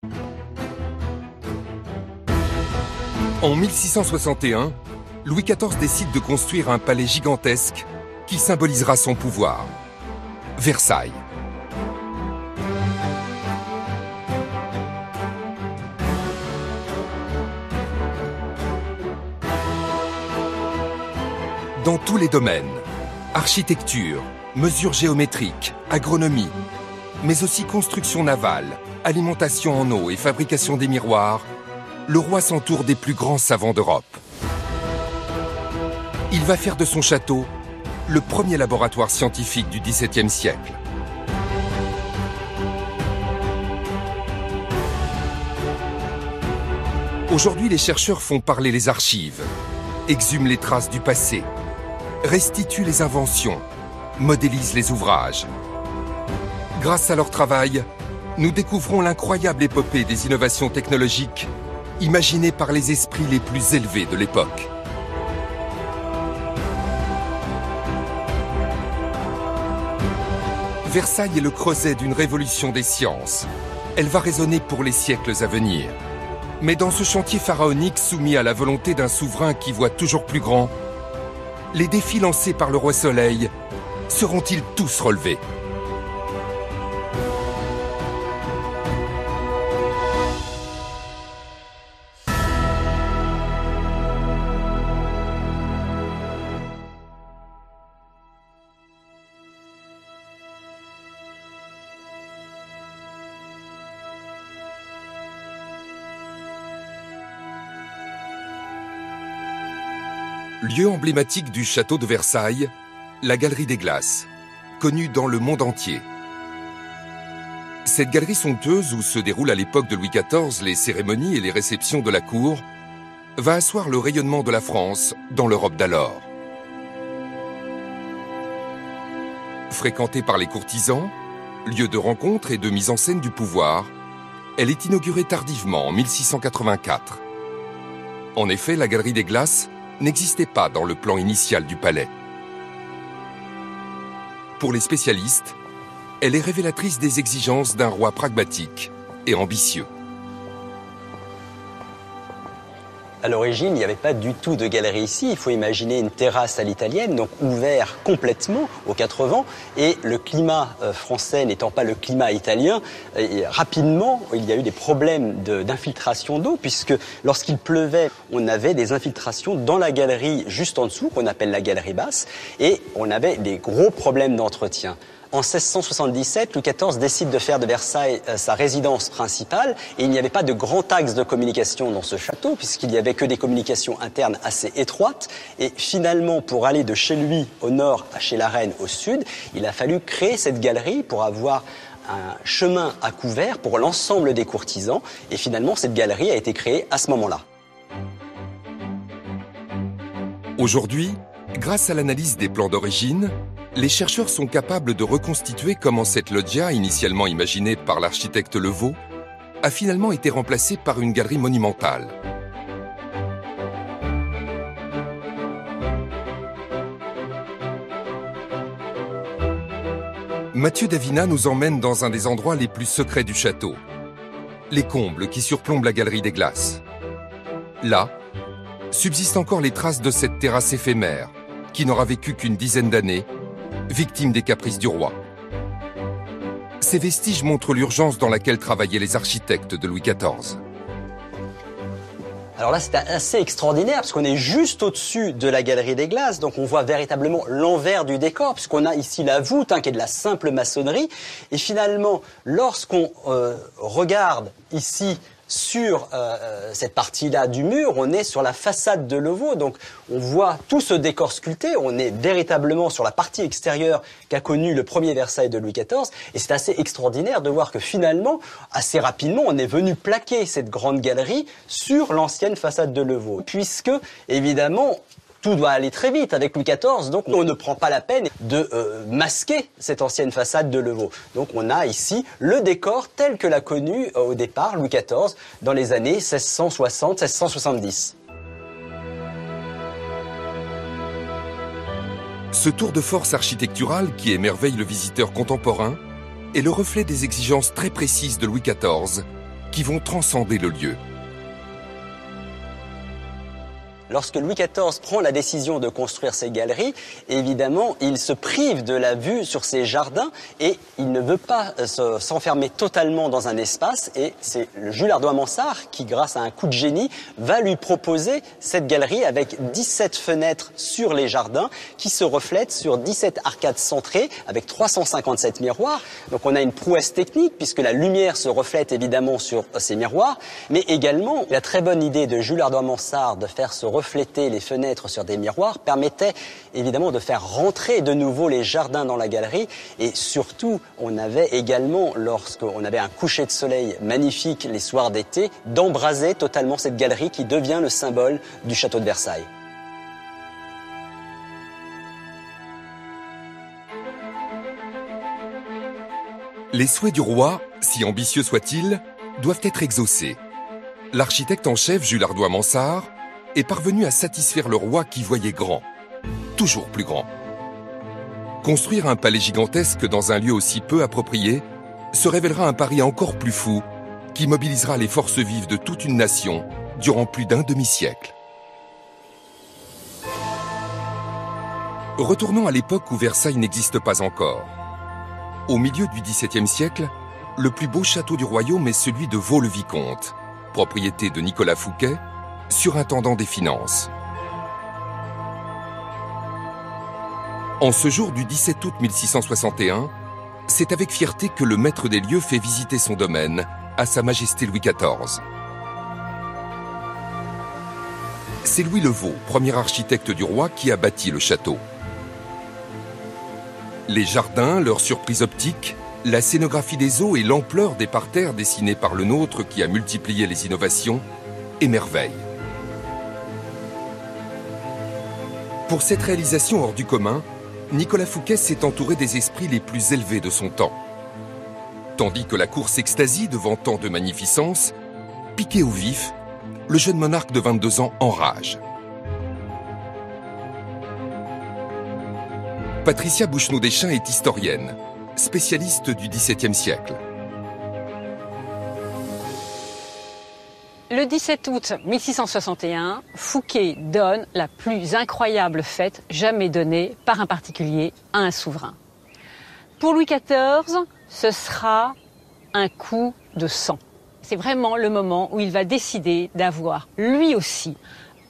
En 1661, Louis XIV décide de construire un palais gigantesque qui symbolisera son pouvoir. Versailles. Dans tous les domaines, architecture, mesures géométriques, agronomie, mais aussi construction navale, alimentation en eau et fabrication des miroirs, le roi s'entoure des plus grands savants d'Europe. Il va faire de son château le premier laboratoire scientifique du XVIIe siècle. Aujourd'hui, les chercheurs font parler les archives, exhument les traces du passé, restituent les inventions, modélisent les ouvrages. Grâce à leur travail, nous découvrons l'incroyable épopée des innovations technologiques imaginées par les esprits les plus élevés de l'époque. Versailles est le creuset d'une révolution des sciences. Elle va résonner pour les siècles à venir. Mais dans ce chantier pharaonique soumis à la volonté d'un souverain qui voit toujours plus grand, les défis lancés par le roi Soleil seront-ils tous relevés ? Lieu emblématique du château de Versailles, la Galerie des Glaces, connue dans le monde entier. Cette galerie somptueuse où se déroulent à l'époque de Louis XIV les cérémonies et les réceptions de la cour va asseoir le rayonnement de la France dans l'Europe d'alors. Fréquentée par les courtisans, lieu de rencontre et de mise en scène du pouvoir, elle est inaugurée tardivement en 1684. En effet, la Galerie des Glaces n'existait pas dans le plan initial du palais. Pour les spécialistes, elle est révélatrice des exigences d'un roi pragmatique et ambitieux. À l'origine, il n'y avait pas du tout de galerie ici. Il faut imaginer une terrasse à l'italienne, donc ouvert complètement aux quatre vents. Et le climat français n'étant pas le climat italien, rapidement, il y a eu des problèmes d'infiltration d'eau, puisque lorsqu'il pleuvait, on avait des infiltrations dans la galerie juste en dessous, qu'on appelle la galerie basse, et on avait des gros problèmes d'entretien. En 1677, Louis XIV décide de faire de Versailles sa résidence principale et il n'y avait pas de grand axe de communication dans ce château puisqu'il n'y avait que des communications internes assez étroites et finalement pour aller de chez lui au nord à chez la reine au sud, il a fallu créer cette galerie pour avoir un chemin à couvert pour l'ensemble des courtisans et finalement cette galerie a été créée à ce moment-là. Aujourd'hui, grâce à l'analyse des plans d'origine, les chercheurs sont capables de reconstituer comment cette loggia, initialement imaginée par l'architecte Levaux, a finalement été remplacée par une galerie monumentale. Mathieu Davina nous emmène dans un des endroits les plus secrets du château, les combles qui surplombent la Galerie des Glaces. Là, subsistent encore les traces de cette terrasse éphémère, qui n'aura vécu qu'une dizaine d'années, victime des caprices du roi. Ces vestiges montrent l'urgence dans laquelle travaillaient les architectes de Louis XIV. Alors là, c'est assez extraordinaire parce qu'on est juste au-dessus de la Galerie des Glaces, donc on voit véritablement l'envers du décor puisqu'on a ici la voûte qui est de la simple maçonnerie. Et finalement, lorsqu'on regarde ici sur cette partie-là du mur, on est sur la façade de Levaux, donc on voit tout ce décor sculpté, on est véritablement sur la partie extérieure qu'a connue le premier Versailles de Louis XIV, et c'est assez extraordinaire de voir que finalement, assez rapidement, on est venu plaquer cette grande galerie sur l'ancienne façade de Levaux, puisque, évidemment, tout doit aller très vite avec Louis XIV, donc on ne prend pas la peine de masquer cette ancienne façade de Levaux. Donc on a ici le décor tel que l'a connu au départ Louis XIV dans les années 1660-1670. Ce tour de force architectural qui émerveille le visiteur contemporain est le reflet des exigences très précises de Louis XIV qui vont transcender le lieu. Lorsque Louis XIV prend la décision de construire ces galeries, évidemment, il se prive de la vue sur ces jardins et il ne veut pas s'enfermer totalement dans un espace. Et c'est Jules Ardoin-Mansart qui, grâce à un coup de génie, va lui proposer cette galerie avec 17 fenêtres sur les jardins qui se reflètent sur 17 arcades centrées avec 357 miroirs. Donc on a une prouesse technique puisque la lumière se reflète évidemment sur ces miroirs, mais également la très bonne idée de Jules Ardoin-Mansart de faire se refléter les fenêtres sur des miroirs permettait évidemment de faire rentrer de nouveau les jardins dans la galerie. Et surtout, on avait également, lorsqu'on avait un coucher de soleil magnifique les soirs d'été, d'embraser totalement cette galerie qui devient le symbole du château de Versailles. Les souhaits du roi, si ambitieux soient-ils, doivent être exaucés. L'architecte en chef, Jules Ardoin-Mansart, est parvenu à satisfaire le roi qui voyait grand, toujours plus grand. Construire un palais gigantesque dans un lieu aussi peu approprié se révélera un pari encore plus fou qui mobilisera les forces vives de toute une nation durant plus d'un demi-siècle. Retournons à l'époque où Versailles n'existe pas encore. Au milieu du XVIIe siècle, le plus beau château du royaume est celui de Vaux-le-Vicomte, propriété de Nicolas Fouquet, surintendant des finances. En ce jour du 17 août 1661, c'est avec fierté que le maître des lieux fait visiter son domaine à Sa Majesté Louis XIV. C'est Louis le Vau, premier architecte du roi, qui a bâti le château. Les jardins, leur surprise optique, la scénographie des eaux et l'ampleur des parterres dessinés par le nôtre qui a multiplié les innovations émerveillent. Pour cette réalisation hors du commun, Nicolas Fouquet s'est entouré des esprits les plus élevés de son temps. Tandis que la cour s'extasie devant tant de magnificence, piqué au vif, le jeune monarque de 22 ans enrage. Patricia Bouchenaud-Deschamps est historienne, spécialiste du XVIIe siècle. Le 17 août 1661, Fouquet donne la plus incroyable fête jamais donnée par un particulier à un souverain. Pour Louis XIV, ce sera un coup de sang. C'est vraiment le moment où il va décider d'avoir, lui aussi,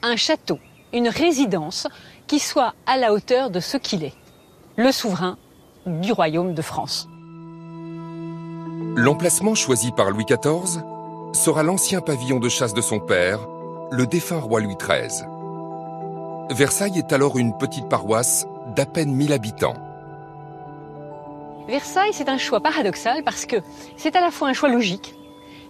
un château, une résidence qui soit à la hauteur de ce qu'il est, le souverain du royaume de France. L'emplacement choisi par Louis XIV sera l'ancien pavillon de chasse de son père, le défunt roi Louis XIII. Versailles est alors une petite paroisse d'à peine 1000 habitants. Versailles, c'est un choix paradoxal parce que c'est à la fois un choix logique.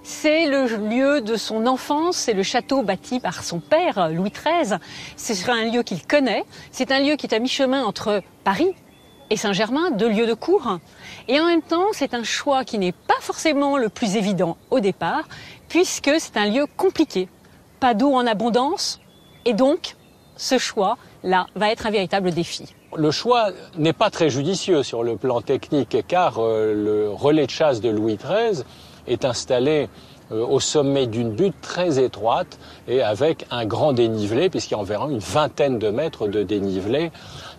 C'est le lieu de son enfance, c'est le château bâti par son père, Louis XIII. C'est un lieu qu'il connaît, c'est un lieu qui est à mi-chemin entre Paris et Saint-Germain, deux lieux de cour. Et en même temps, c'est un choix qui n'est pas forcément le plus évident au départ, puisque c'est un lieu compliqué. Pas d'eau en abondance, et donc, ce choix-là va être un véritable défi. Le choix n'est pas très judicieux sur le plan technique, car le relais de chasse de Louis XIII est installé au sommet d'une butte très étroite et avec un grand dénivelé, puisqu'il y a environ une vingtaine de mètres de dénivelé.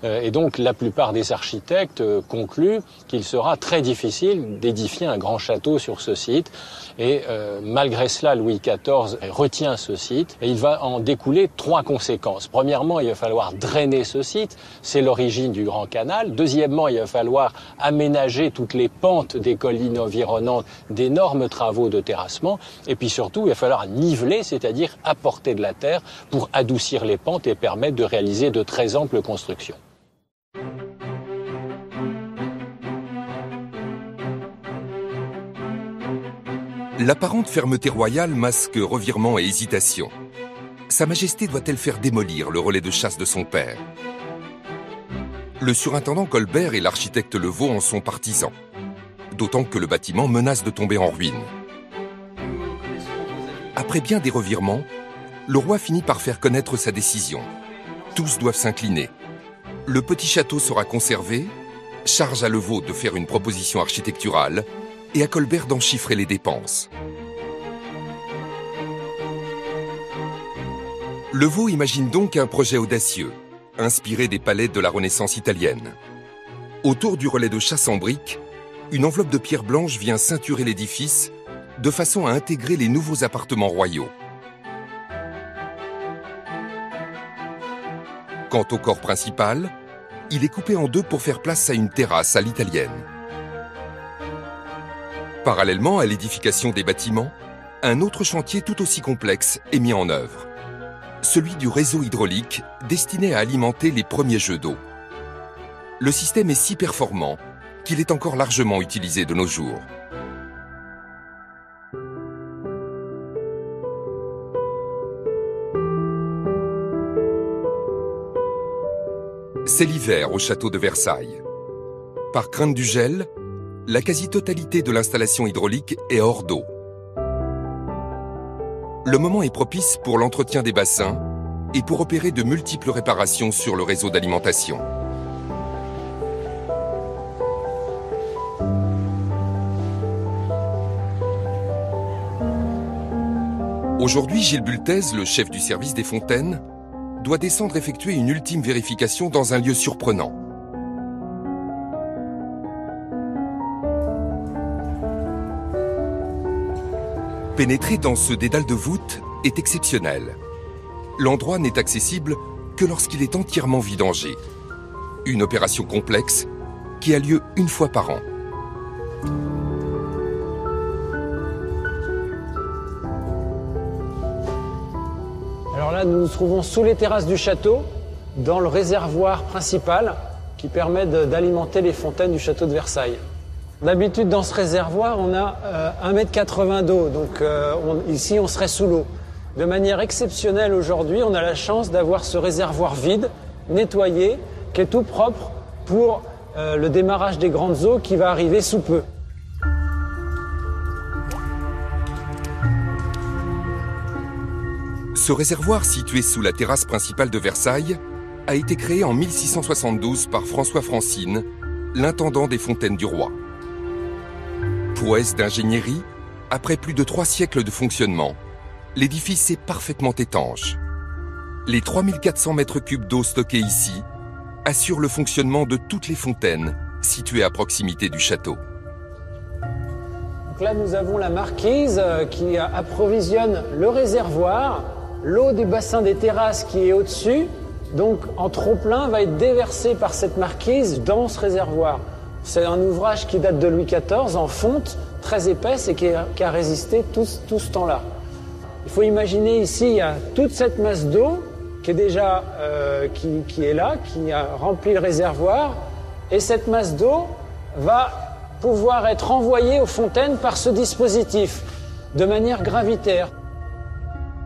Et donc la plupart des architectes concluent qu'il sera très difficile d'édifier un grand château sur ce site. Et malgré cela, Louis XIV retient ce site et il va en découler trois conséquences. Premièrement, il va falloir drainer ce site, c'est l'origine du Grand Canal. Deuxièmement, il va falloir aménager toutes les pentes des collines environnantes, d'énormes travaux de terrassement. Et puis surtout, il va falloir niveler, c'est-à-dire apporter de la terre pour adoucir les pentes et permettre de réaliser de très amples constructions. L'apparente fermeté royale masque revirement et hésitation. Sa Majesté doit-elle faire démolir le relais de chasse de son père? Le surintendant Colbert et l'architecte Le Vau en sont partisans, d'autant que le bâtiment menace de tomber en ruine. Après bien des revirements, le roi finit par faire connaître sa décision. Tous doivent s'incliner. Le petit château sera conservé, charge à Le Vau de faire une proposition architecturale et à Colbert d'en chiffrer les dépenses. Levaux imagine donc un projet audacieux, inspiré des palais de la Renaissance italienne. Autour du relais de chasse en briques, une enveloppe de pierre blanche vient ceinturer l'édifice de façon à intégrer les nouveaux appartements royaux. Quant au corps principal, il est coupé en deux pour faire place à une terrasse à l'italienne. Parallèlement à l'édification des bâtiments, un autre chantier tout aussi complexe est mis en œuvre. Celui du réseau hydraulique destiné à alimenter les premiers jets d'eau. Le système est si performant qu'il est encore largement utilisé de nos jours. C'est l'hiver au château de Versailles. Par crainte du gel, la quasi-totalité de l'installation hydraulique est hors d'eau. Le moment est propice pour l'entretien des bassins et pour opérer de multiples réparations sur le réseau d'alimentation. Aujourd'hui, Gilles Bulthez, le chef du service des fontaines, doit descendre effectuer une ultime vérification dans un lieu surprenant. Pénétrer dans ce dédale de voûte est exceptionnel. L'endroit n'est accessible que lorsqu'il est entièrement vidangé. Une opération complexe qui a lieu une fois par an. Alors là, nous nous trouvons sous les terrasses du château, dans le réservoir principal qui permet d'alimenter les fontaines du château de Versailles. D'habitude, dans ce réservoir, on a 1,80 m d'eau, donc ici, on serait sous l'eau. De manière exceptionnelle, aujourd'hui, on a la chance d'avoir ce réservoir vide, nettoyé, qui est tout propre pour le démarrage des grandes eaux qui va arriver sous peu. Ce réservoir situé sous la terrasse principale de Versailles a été créé en 1672 par François Francine, l'intendant des fontaines du roi. Prouesse d'ingénierie, après plus de 3 siècles de fonctionnement, l'édifice est parfaitement étanche. Les 3400 mètres cubes d'eau stockés ici assurent le fonctionnement de toutes les fontaines situées à proximité du château. Donc là, nous avons la marquise qui approvisionne le réservoir, l'eau du bassin des terrasses qui est au-dessus, donc en trop-plein, va être déversée par cette marquise dans ce réservoir. C'est un ouvrage qui date de Louis XIV, en fonte, très épaisse et qui a résisté tout ce temps-là. Il faut imaginer ici, il y a toute cette masse d'eau qui est déjà qui est là, qui a rempli le réservoir, et cette masse d'eau va pouvoir être envoyée aux fontaines par ce dispositif, de manière gravitaire.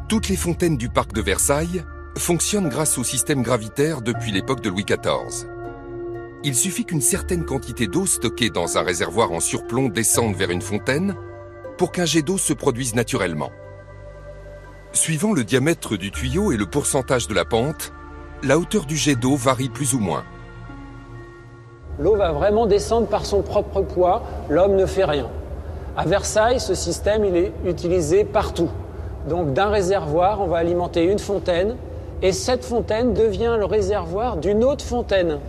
Toutes les fontaines du parc de Versailles fonctionnent grâce au système gravitaire depuis l'époque de Louis XIV. Il suffit qu'une certaine quantité d'eau stockée dans un réservoir en surplomb descende vers une fontaine pour qu'un jet d'eau se produise naturellement. Suivant le diamètre du tuyau et le pourcentage de la pente, la hauteur du jet d'eau varie plus ou moins. L'eau va vraiment descendre par son propre poids, l'homme ne fait rien. À Versailles, ce système il est utilisé partout. Donc d'un réservoir, on va alimenter une fontaine, et cette fontaine devient le réservoir d'une autre fontaine.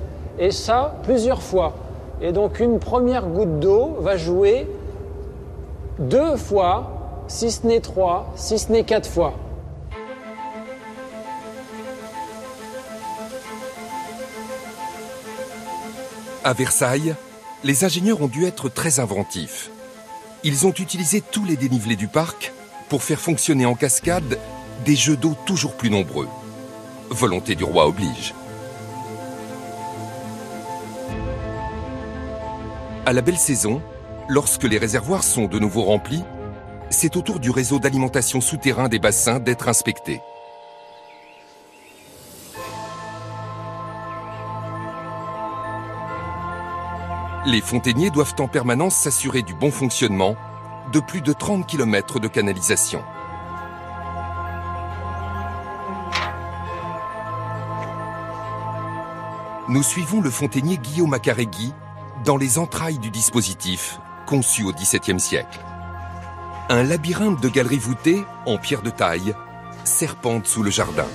Et ça, plusieurs fois. Et donc une première goutte d'eau va jouer 2 fois, si ce n'est 3, si ce n'est 4 fois. À Versailles, les ingénieurs ont dû être très inventifs. Ils ont utilisé tous les dénivelés du parc pour faire fonctionner en cascade des jets d'eau toujours plus nombreux. Volonté du roi oblige. À la belle saison, lorsque les réservoirs sont de nouveau remplis, c'est au tour du réseau d'alimentation souterrain des bassins d'être inspecté. Les fontainiers doivent en permanence s'assurer du bon fonctionnement de plus de 30 km de canalisation. Nous suivons le fontainier Guillaume Accaregui dans les entrailles du dispositif conçu au XVIIe siècle. Un labyrinthe de galeries voûtées en pierre de taille serpente sous le jardin.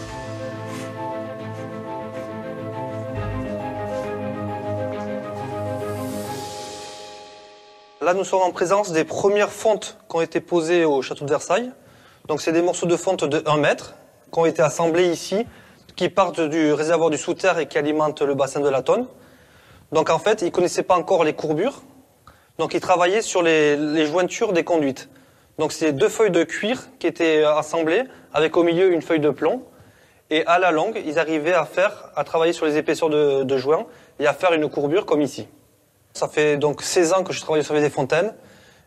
Là, nous sommes en présence des premières fontes qui ont été posées au château de Versailles. Donc, c'est des morceaux de fonte de 1 mètre qui ont été assemblés ici, qui partent du réservoir du Souterre et qui alimentent le bassin de la Tonne. Donc, en fait, ils ne connaissaient pas encore les courbures. Donc, ils travaillaient sur les jointures des conduites. Donc, c'est 2 feuilles de cuir qui étaient assemblées, avec au milieu une feuille de plomb. Et à la longue, ils arrivaient à travailler sur les épaisseurs de joints et à faire une courbure comme ici. Ça fait donc 16 ans que je travaille sur des fontaines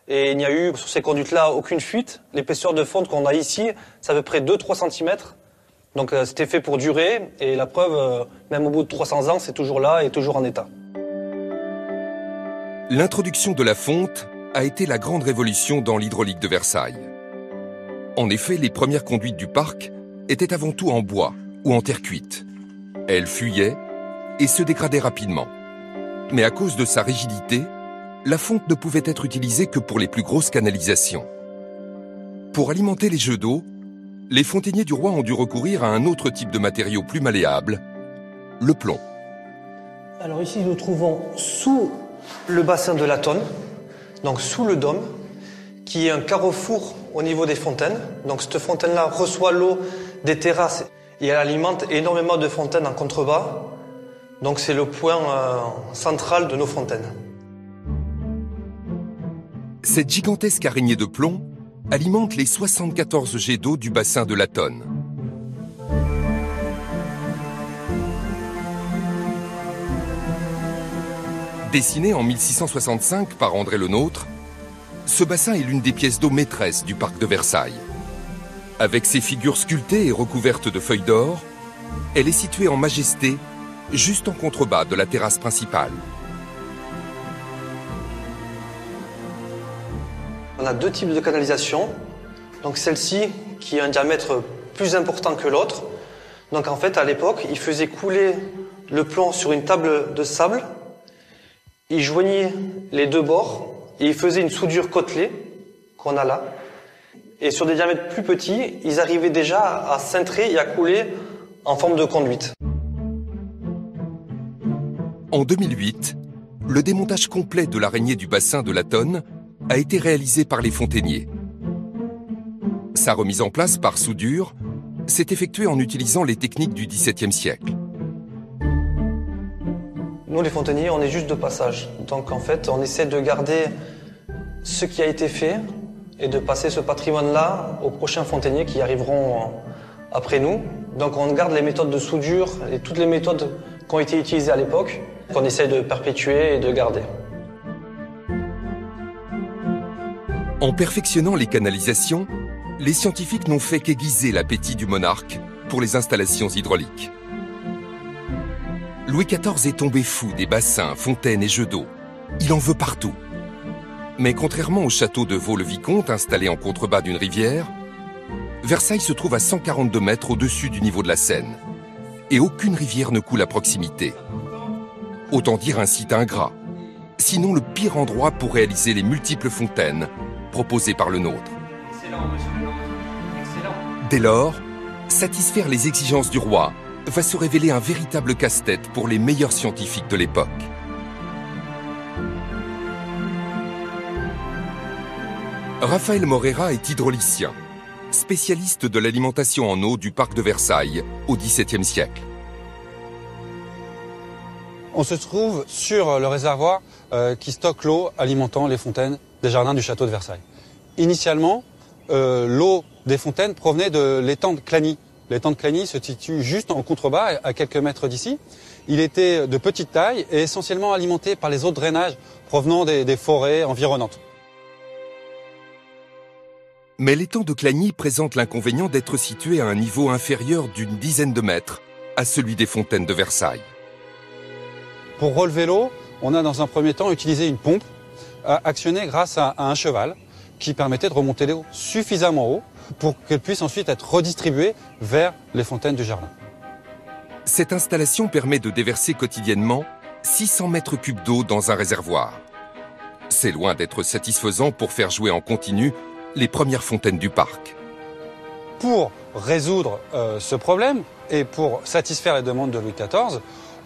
et il n'y a eu sur ces conduites-là aucune fuite. L'épaisseur de fonte qu'on a ici, c'est à peu près 2-3 cm. Donc c'était fait pour durer et la preuve, même au bout de 300 ans, c'est toujours là et toujours en état. L'introduction de la fonte a été la grande révolution dans l'hydraulique de Versailles. En effet, les premières conduites du parc étaient avant tout en bois ou en terre cuite. Elles fuyaient et se dégradaient rapidement. Mais à cause de sa rigidité, la fonte ne pouvait être utilisée que pour les plus grosses canalisations. Pour alimenter les jets d'eau, les fontainiers du roi ont dû recourir à un autre type de matériau plus malléable, le plomb. Alors ici, nous trouvons sous le bassin de la Tonne, donc sous le dôme, qui est un carrefour au niveau des fontaines. Donc cette fontaine-là reçoit l'eau des terrasses et elle alimente énormément de fontaines en contrebas. Donc c'est le point central de nos fontaines. Cette gigantesque araignée de plomb alimente les 74 jets d'eau du bassin de la Tonne. Dessiné en 1665 par André Le Nôtre, ce bassin est l'une des pièces d'eau maîtresses du parc de Versailles. Avec ses figures sculptées et recouvertes de feuilles d'or, elle est située en majesté juste en contrebas de la terrasse principale. On a 2 types de canalisation. Donc celle-ci qui a un diamètre plus important que l'autre. Donc en fait à l'époque, ils faisaient couler le plomb sur une table de sable. Ils joignaient les 2 bords et ils faisaient une soudure côtelée qu'on a là. Et sur des diamètres plus petits, ils arrivaient déjà à cintrer et à couler en forme de conduite. En 2008, le démontage complet de l'araignée du bassin de la Tonne a été réalisé par les fontainiers. Sa remise en place par soudure s'est effectuée en utilisant les techniques du XVIIe siècle. Nous, les fontainiers, on est juste de passage. Donc en fait, on essaie de garder ce qui a été fait et de passer ce patrimoine-là aux prochains fontainiers qui arriveront après nous. Donc on garde les méthodes de soudure et toutes les méthodes qui ont été utilisées à l'époque, qu'on essaie de perpétuer et de garder. En perfectionnant les canalisations, les scientifiques n'ont fait qu'aiguiser l'appétit du monarque pour les installations hydrauliques. Louis XIV est tombé fou des bassins, fontaines et jets d'eau. Il en veut partout. Mais contrairement au château de Vaux-le-Vicomte installé en contrebas d'une rivière, Versailles se trouve à 142 mètres au-dessus du niveau de la Seine. Et aucune rivière ne coule à proximité. Autant dire un site ingrat, sinon le pire endroit pour réaliser les multiples fontaines proposées par le nôtre. Excellent, monsieur le nôtre. Excellent. Dès lors, satisfaire les exigences du roi va se révéler un véritable casse-tête pour les meilleurs scientifiques de l'époque. Raphaël Morera est hydraulicien, spécialiste de l'alimentation en eau du parc de Versailles au XVIIe siècle. On se trouve sur le réservoir qui stocke l'eau alimentant les fontaines des jardins du château de Versailles. Initialement, l'eau des fontaines provenait de l'étang de Clagny. L'étang de Clagny se situe juste en contrebas, à quelques mètres d'ici. Il était de petite taille et essentiellement alimenté par les eaux de drainage provenant des forêts environnantes. Mais l'étang de Clagny présente l'inconvénient d'être situé à un niveau inférieur d'une dizaine de mètres à celui des fontaines de Versailles. Pour relever l'eau, on a dans un premier temps utilisé une pompe actionnée grâce à un cheval qui permettait de remonter l'eau suffisamment haut pour qu'elle puisse ensuite être redistribuée vers les fontaines du jardin. Cette installation permet de déverser quotidiennement 600 mètres cubes d'eau dans un réservoir. C'est loin d'être satisfaisant pour faire jouer en continu les premières fontaines du parc. pour résoudre ce problème et pour satisfaire les demandes de Louis XIV,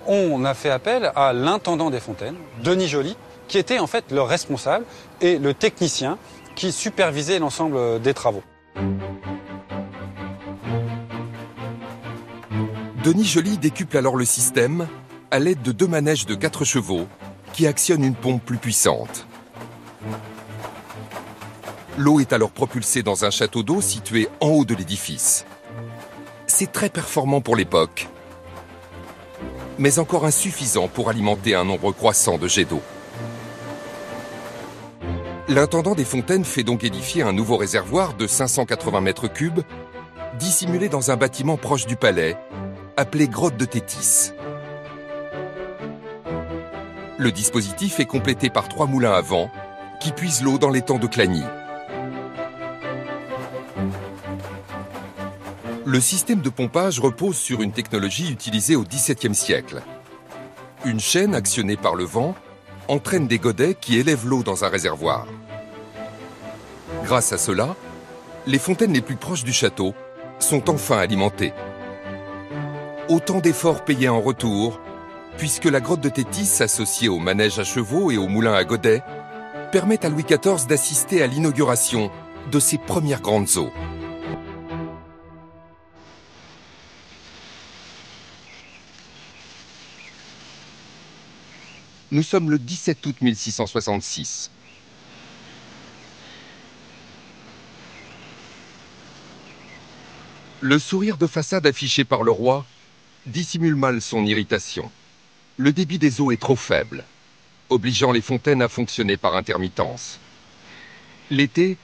on a fait appel à l'intendant des fontaines, Denis Joly, qui était en fait le responsable et le technicien qui supervisait l'ensemble des travaux. Denis Joly décuple alors le système à l'aide de 2 manèges de 4 chevaux qui actionnent une pompe plus puissante. L'eau est alors propulsée dans un château d'eau situé en haut de l'édifice. C'est très performant pour l'époque, mais encore insuffisant pour alimenter un nombre croissant de jets d'eau. L'intendant des fontaines fait donc édifier un nouveau réservoir de 580 mètres cubes, dissimulé dans un bâtiment proche du palais, appelé Grotte de Tétis. Le dispositif est complété par 3 moulins à vent qui puisent l'eau dans l'étang de Clagny. Le système de pompage repose sur une technologie utilisée au XVIIe siècle. Une chaîne actionnée par le vent entraîne des godets qui élèvent l'eau dans un réservoir. Grâce à cela, les fontaines les plus proches du château sont enfin alimentées. Autant d'efforts payés en retour, puisque la grotte de Tétis, associée au manège à chevaux et au moulin à godets, permet à Louis XIV d'assister à l'inauguration de ses premières grandes eaux. Nous sommes le 17 août 1666. Le sourire de façade affiché par le roi dissimule mal son irritation. Le débit des eaux est trop faible, obligeant les fontaines à fonctionner par intermittence. L'été,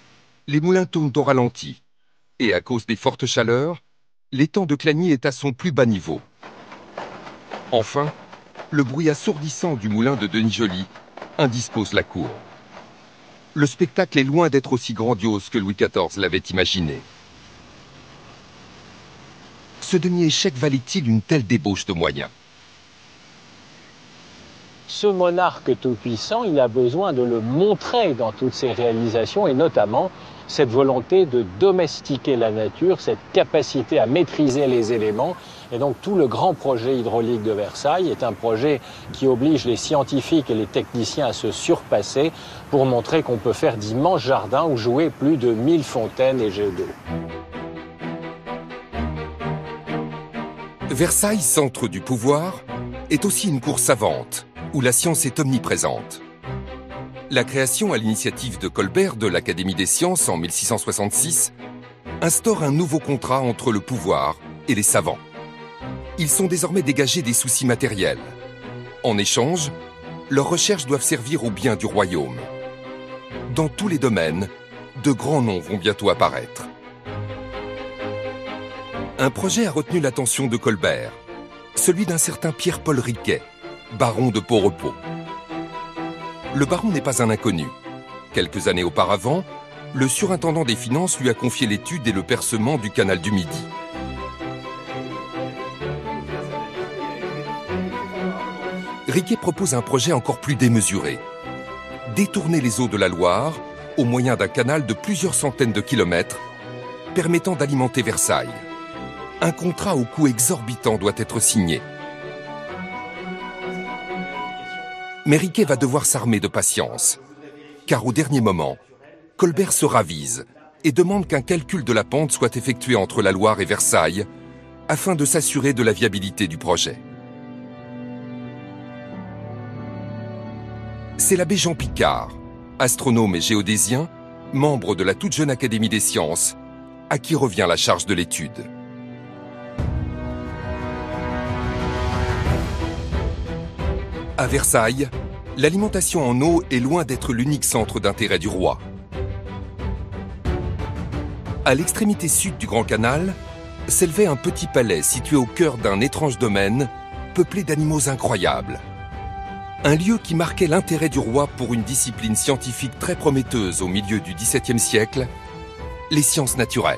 les moulins tournent au ralenti, et à cause des fortes chaleurs, l'étang de Clagny est à son plus bas niveau. Enfin, le bruit assourdissant du moulin de Denis Joly indispose la cour. Le spectacle est loin d'être aussi grandiose que Louis XIV l'avait imaginé. Ce demi-échec valait-il une telle débauche de moyens? Ce monarque tout-puissant, il a besoin de le montrer dans toutes ses réalisations, et notamment cette volonté de domestiquer la nature, cette capacité à maîtriser les éléments. Et donc tout le grand projet hydraulique de Versailles est un projet qui oblige les scientifiques et les techniciens à se surpasser pour montrer qu'on peut faire d'immenses jardins où jouer plus de 1000 fontaines et jets d'eau. Versailles, centre du pouvoir, est aussi une cour savante, où la science est omniprésente. La création à l'initiative de Colbert de l'Académie des sciences en 1666 instaure un nouveau contrat entre le pouvoir et les savants. Ils sont désormais dégagés des soucis matériels. En échange, leurs recherches doivent servir au bien du royaume. Dans tous les domaines, de grands noms vont bientôt apparaître. Un projet a retenu l'attention de Colbert, celui d'un certain Pierre-Paul Riquet, baron de Pau-Repos. Le baron n'est pas un inconnu. Quelques années auparavant, le surintendant des finances lui a confié l'étude et le percement du canal du Midi. Riquet propose un projet encore plus démesuré. Détourner les eaux de la Loire au moyen d'un canal de plusieurs centaines de kilomètres permettant d'alimenter Versailles. Un contrat au coût exorbitant doit être signé. Mais Riquet va devoir s'armer de patience, car au dernier moment, Colbert se ravise et demande qu'un calcul de la pente soit effectué entre la Loire et Versailles afin de s'assurer de la viabilité du projet. C'est l'abbé Jean Picard, astronome et géodésien, membre de la toute jeune Académie des sciences, à qui revient la charge de l'étude. À Versailles, l'alimentation en eau est loin d'être l'unique centre d'intérêt du roi. À l'extrémité sud du Grand Canal, s'élevait un petit palais situé au cœur d'un étrange domaine, peuplé d'animaux incroyables. Un lieu qui marquait l'intérêt du roi pour une discipline scientifique très prometteuse au milieu du XVIIe siècle, les sciences naturelles.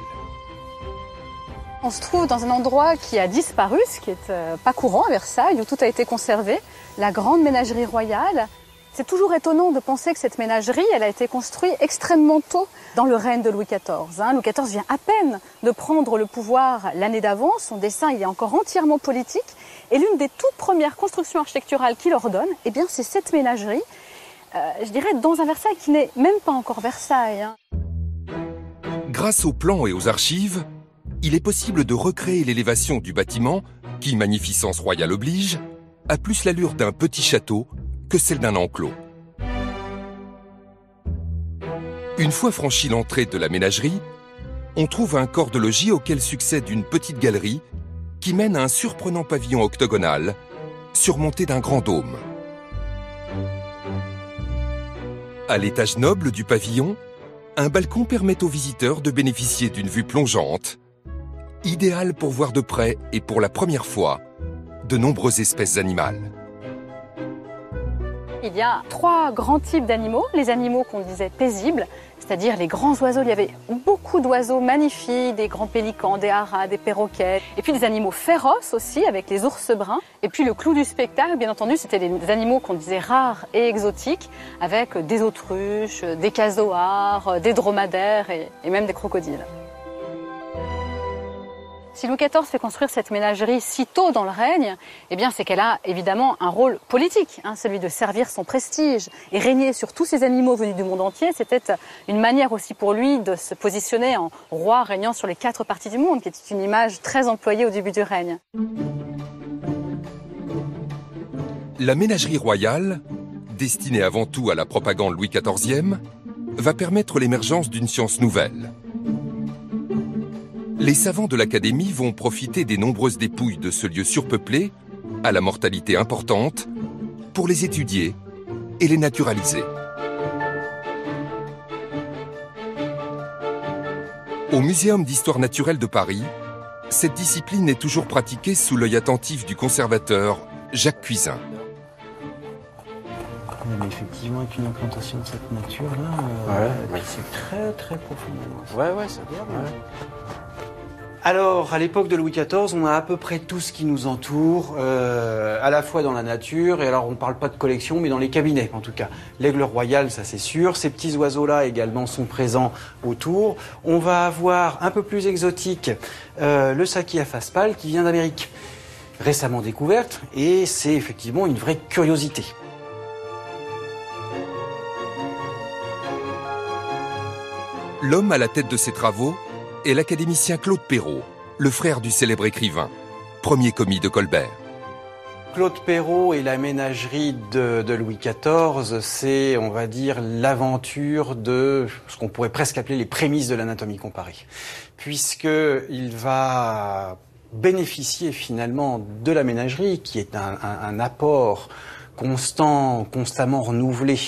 On se trouve dans un endroit qui a disparu, ce qui est pas courant à Versailles, où tout a été conservé, la grande ménagerie royale. C'est toujours étonnant de penser que cette ménagerie, elle a été construite extrêmement tôt dans le règne de Louis XIV. Louis XIV vient à peine de prendre le pouvoir l'année d'avant. Son dessin, il est encore entièrement politique. Et l'une des toutes premières constructions architecturales qu'il ordonne, eh bien, c'est cette ménagerie, je dirais, dans un Versailles qui n'est même pas encore Versailles. Grâce aux plans et aux archives, il est possible de recréer l'élévation du bâtiment qui, magnificence royale oblige, a plus l'allure d'un petit château que celle d'un enclos. Une fois franchie l'entrée de la ménagerie, on trouve un corps de logis auquel succède une petite galerie qui mène à un surprenant pavillon octogonal surmonté d'un grand dôme. À l'étage noble du pavillon, un balcon permet aux visiteurs de bénéficier d'une vue plongeante, idéale pour voir de près et pour la première fois de nombreuses espèces animales. Il y a 3 grands types d'animaux. Les animaux qu'on disait paisibles, c'est-à-dire les grands oiseaux. Il y avait beaucoup d'oiseaux magnifiques, des grands pélicans, des haras, des perroquets. Et puis des animaux féroces aussi, avec les ours bruns. Et puis le clou du spectacle, bien entendu, c'était des animaux qu'on disait rares et exotiques, avec des autruches, des casoars, des dromadaires et même des crocodiles. Si Louis XIV fait construire cette ménagerie si tôt dans le règne, eh bien c'est qu'elle a évidemment un rôle politique, celui de servir son prestige et régner sur tous ces animaux venus du monde entier. C'était une manière aussi pour lui de se positionner en roi régnant sur les 4 parties du monde, qui était une image très employée au début du règne. La ménagerie royale, destinée avant tout à la propagande Louis XIVe, va permettre l'émergence d'une science nouvelle. Les savants de l'Académie vont profiter des nombreuses dépouilles de ce lieu surpeuplé, à la mortalité importante, pour les étudier et les naturaliser. Au Muséum d'histoire naturelle de Paris, cette discipline est toujours pratiquée sous l'œil attentif du conservateur Jacques Cuisin. Mais effectivement, avec une implantation de cette nature-là, c'est très très profond. Ouais, c'est bien. Ouais. Alors, à l'époque de Louis XIV, on a à peu près tout ce qui nous entoure, à la fois dans la nature, et alors on ne parle pas de collection, mais dans les cabinets en tout cas. L'aigle royal, ça c'est sûr, ces petits oiseaux-là également sont présents autour. On va avoir un peu plus exotique le sakiya face pâle qui vient d'Amérique, récemment découverte, et c'est effectivement une vraie curiosité. L'homme à la tête de ces travaux est l'académicien Claude Perrault, le frère du célèbre écrivain, premier commis de Colbert. Claude Perrault et la ménagerie de Louis XIV, c'est, on va dire, l'aventure de ce qu'on pourrait presque appeler les prémices de l'anatomie comparée. Puisqu'il va bénéficier finalement de la ménagerie, qui est un apport constant, constamment renouvelé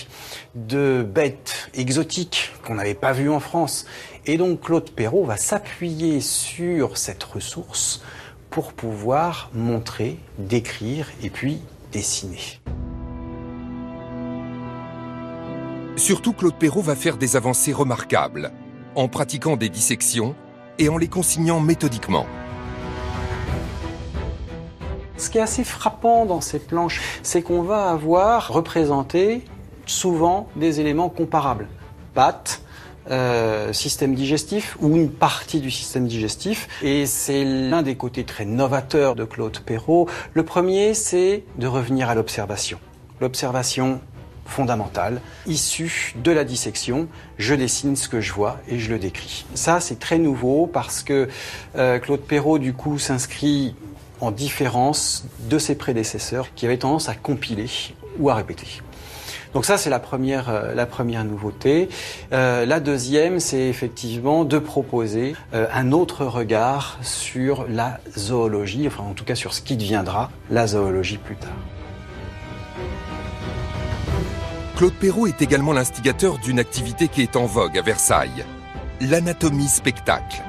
de bêtes exotiques qu'on n'avait pas vues en France. Et donc Claude Perrault va s'appuyer sur cette ressource pour pouvoir montrer, décrire et puis dessiner. Surtout, Claude Perrault va faire des avancées remarquables, en pratiquant des dissections et en les consignant méthodiquement. Ce qui est assez frappant dans ces planches, c'est qu'on va avoir représenté souvent des éléments comparables. Pattes, système digestif ou une partie du système digestif. Et c'est l'un des côtés très novateurs de Claude Perrault. Le premier, c'est de revenir à l'observation. L'observation fondamentale, issue de la dissection. Je dessine ce que je vois et je le décris. Ça, c'est très nouveau parce que Claude Perrault, du coup, s'inscrit en différence de ses prédécesseurs qui avaient tendance à compiler ou à répéter. Donc ça, c'est la première nouveauté. La deuxième, c'est effectivement de proposer un autre regard sur la zoologie, enfin en tout cas sur ce qui deviendra la zoologie plus tard. Claude Perrault est également l'instigateur d'une activité qui est en vogue à Versailles, l'anatomie spectacle.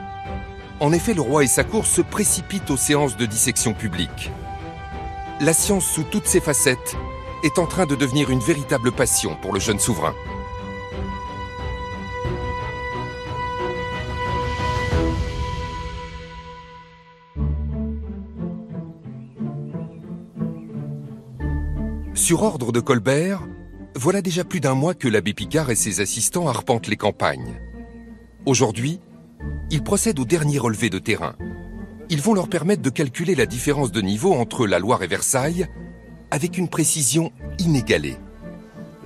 En effet, le roi et sa cour se précipitent aux séances de dissection publique. La science sous toutes ses facettes est en train de devenir une véritable passion pour le jeune souverain. Sur ordre de Colbert, Voilà déjà plus d'un mois que l'abbé Picard et ses assistants arpentent les campagnes. Aujourd'hui, ils procèdent au dernier relevé de terrain. Ils vont leur permettre de calculer la différence de niveau entre la Loire et Versailles avec une précision inégalée.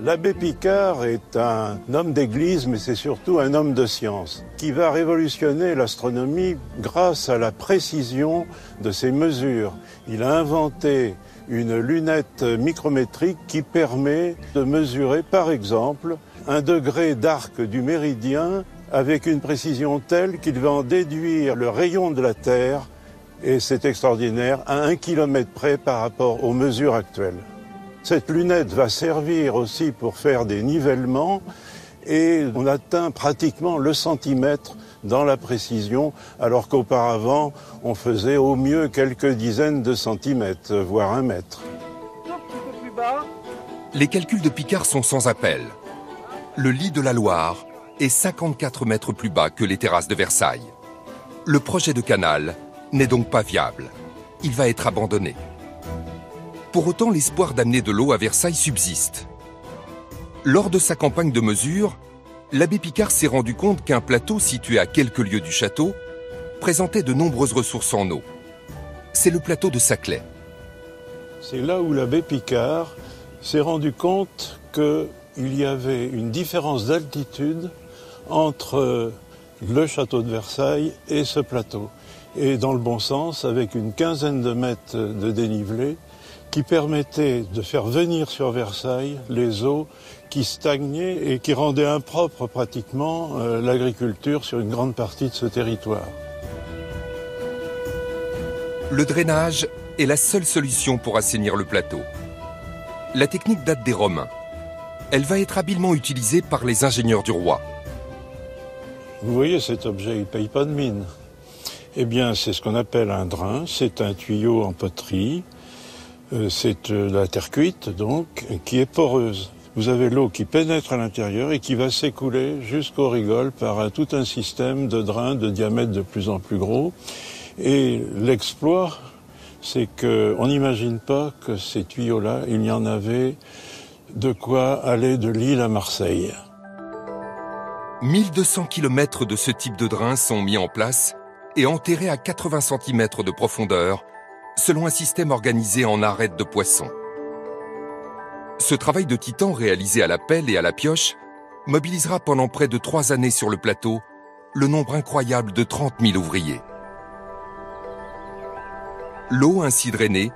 L'abbé Picard est un homme d'église, mais c'est surtout un homme de science, qui va révolutionner l'astronomie grâce à la précision de ses mesures. Il a inventé une lunette micrométrique qui permet de mesurer, par exemple, un degré d'arc du méridien avec une précision telle qu'il va en déduire le rayon de la Terre, et c'est extraordinaire, à 1 kilomètre près par rapport aux mesures actuelles. Cette lunette va servir aussi pour faire des nivellements et on atteint pratiquement le centimètre dans la précision, alors qu'auparavant, on faisait au mieux quelques dizaines de centimètres, voire 1 mètre. Les calculs de Picard sont sans appel. Le lit de la Loire est 54 mètres plus bas que les terrasses de Versailles. Le projet de canal n'est donc pas viable. Il va être abandonné. Pour autant, l'espoir d'amener de l'eau à Versailles subsiste. Lors de sa campagne de mesure, l'abbé Picard s'est rendu compte qu'un plateau situé à quelques lieues du château présentait de nombreuses ressources en eau. C'est le plateau de Saclay. C'est là où l'abbé Picard s'est rendu compte qu'il y avait une différence d'altitude entre le château de Versailles et ce plateau. Et dans le bon sens, avec une quinzaine de mètres de dénivelé, qui permettait de faire venir sur Versailles les eaux qui stagnaient et qui rendaient impropre pratiquement l'agriculture sur une grande partie de ce territoire. Le drainage est la seule solution pour assainir le plateau. La technique date des Romains. Elle va être habilement utilisée par les ingénieurs du roi. Vous voyez cet objet, il ne paye pas de mine. Eh bien, c'est ce qu'on appelle un drain, c'est un tuyau en poterie. C'est la terre cuite, donc, qui est poreuse. Vous avez l'eau qui pénètre à l'intérieur et qui va s'écouler jusqu'aux rigoles par tout un système de drains de diamètre de plus en plus gros. Et l'exploit, c'est qu'on n'imagine pas que ces tuyaux-là, il y en avait de quoi aller de Lille à Marseille. 1200 km de ce type de drain sont mis en place et enterrés à 80 cm de profondeur, selon un système organisé en arêtes de poisson. Ce travail de titan réalisé à la pelle et à la pioche mobilisera pendant près de 3 années sur le plateau le nombre incroyable de 30 000 ouvriers. L'eau ainsi drainée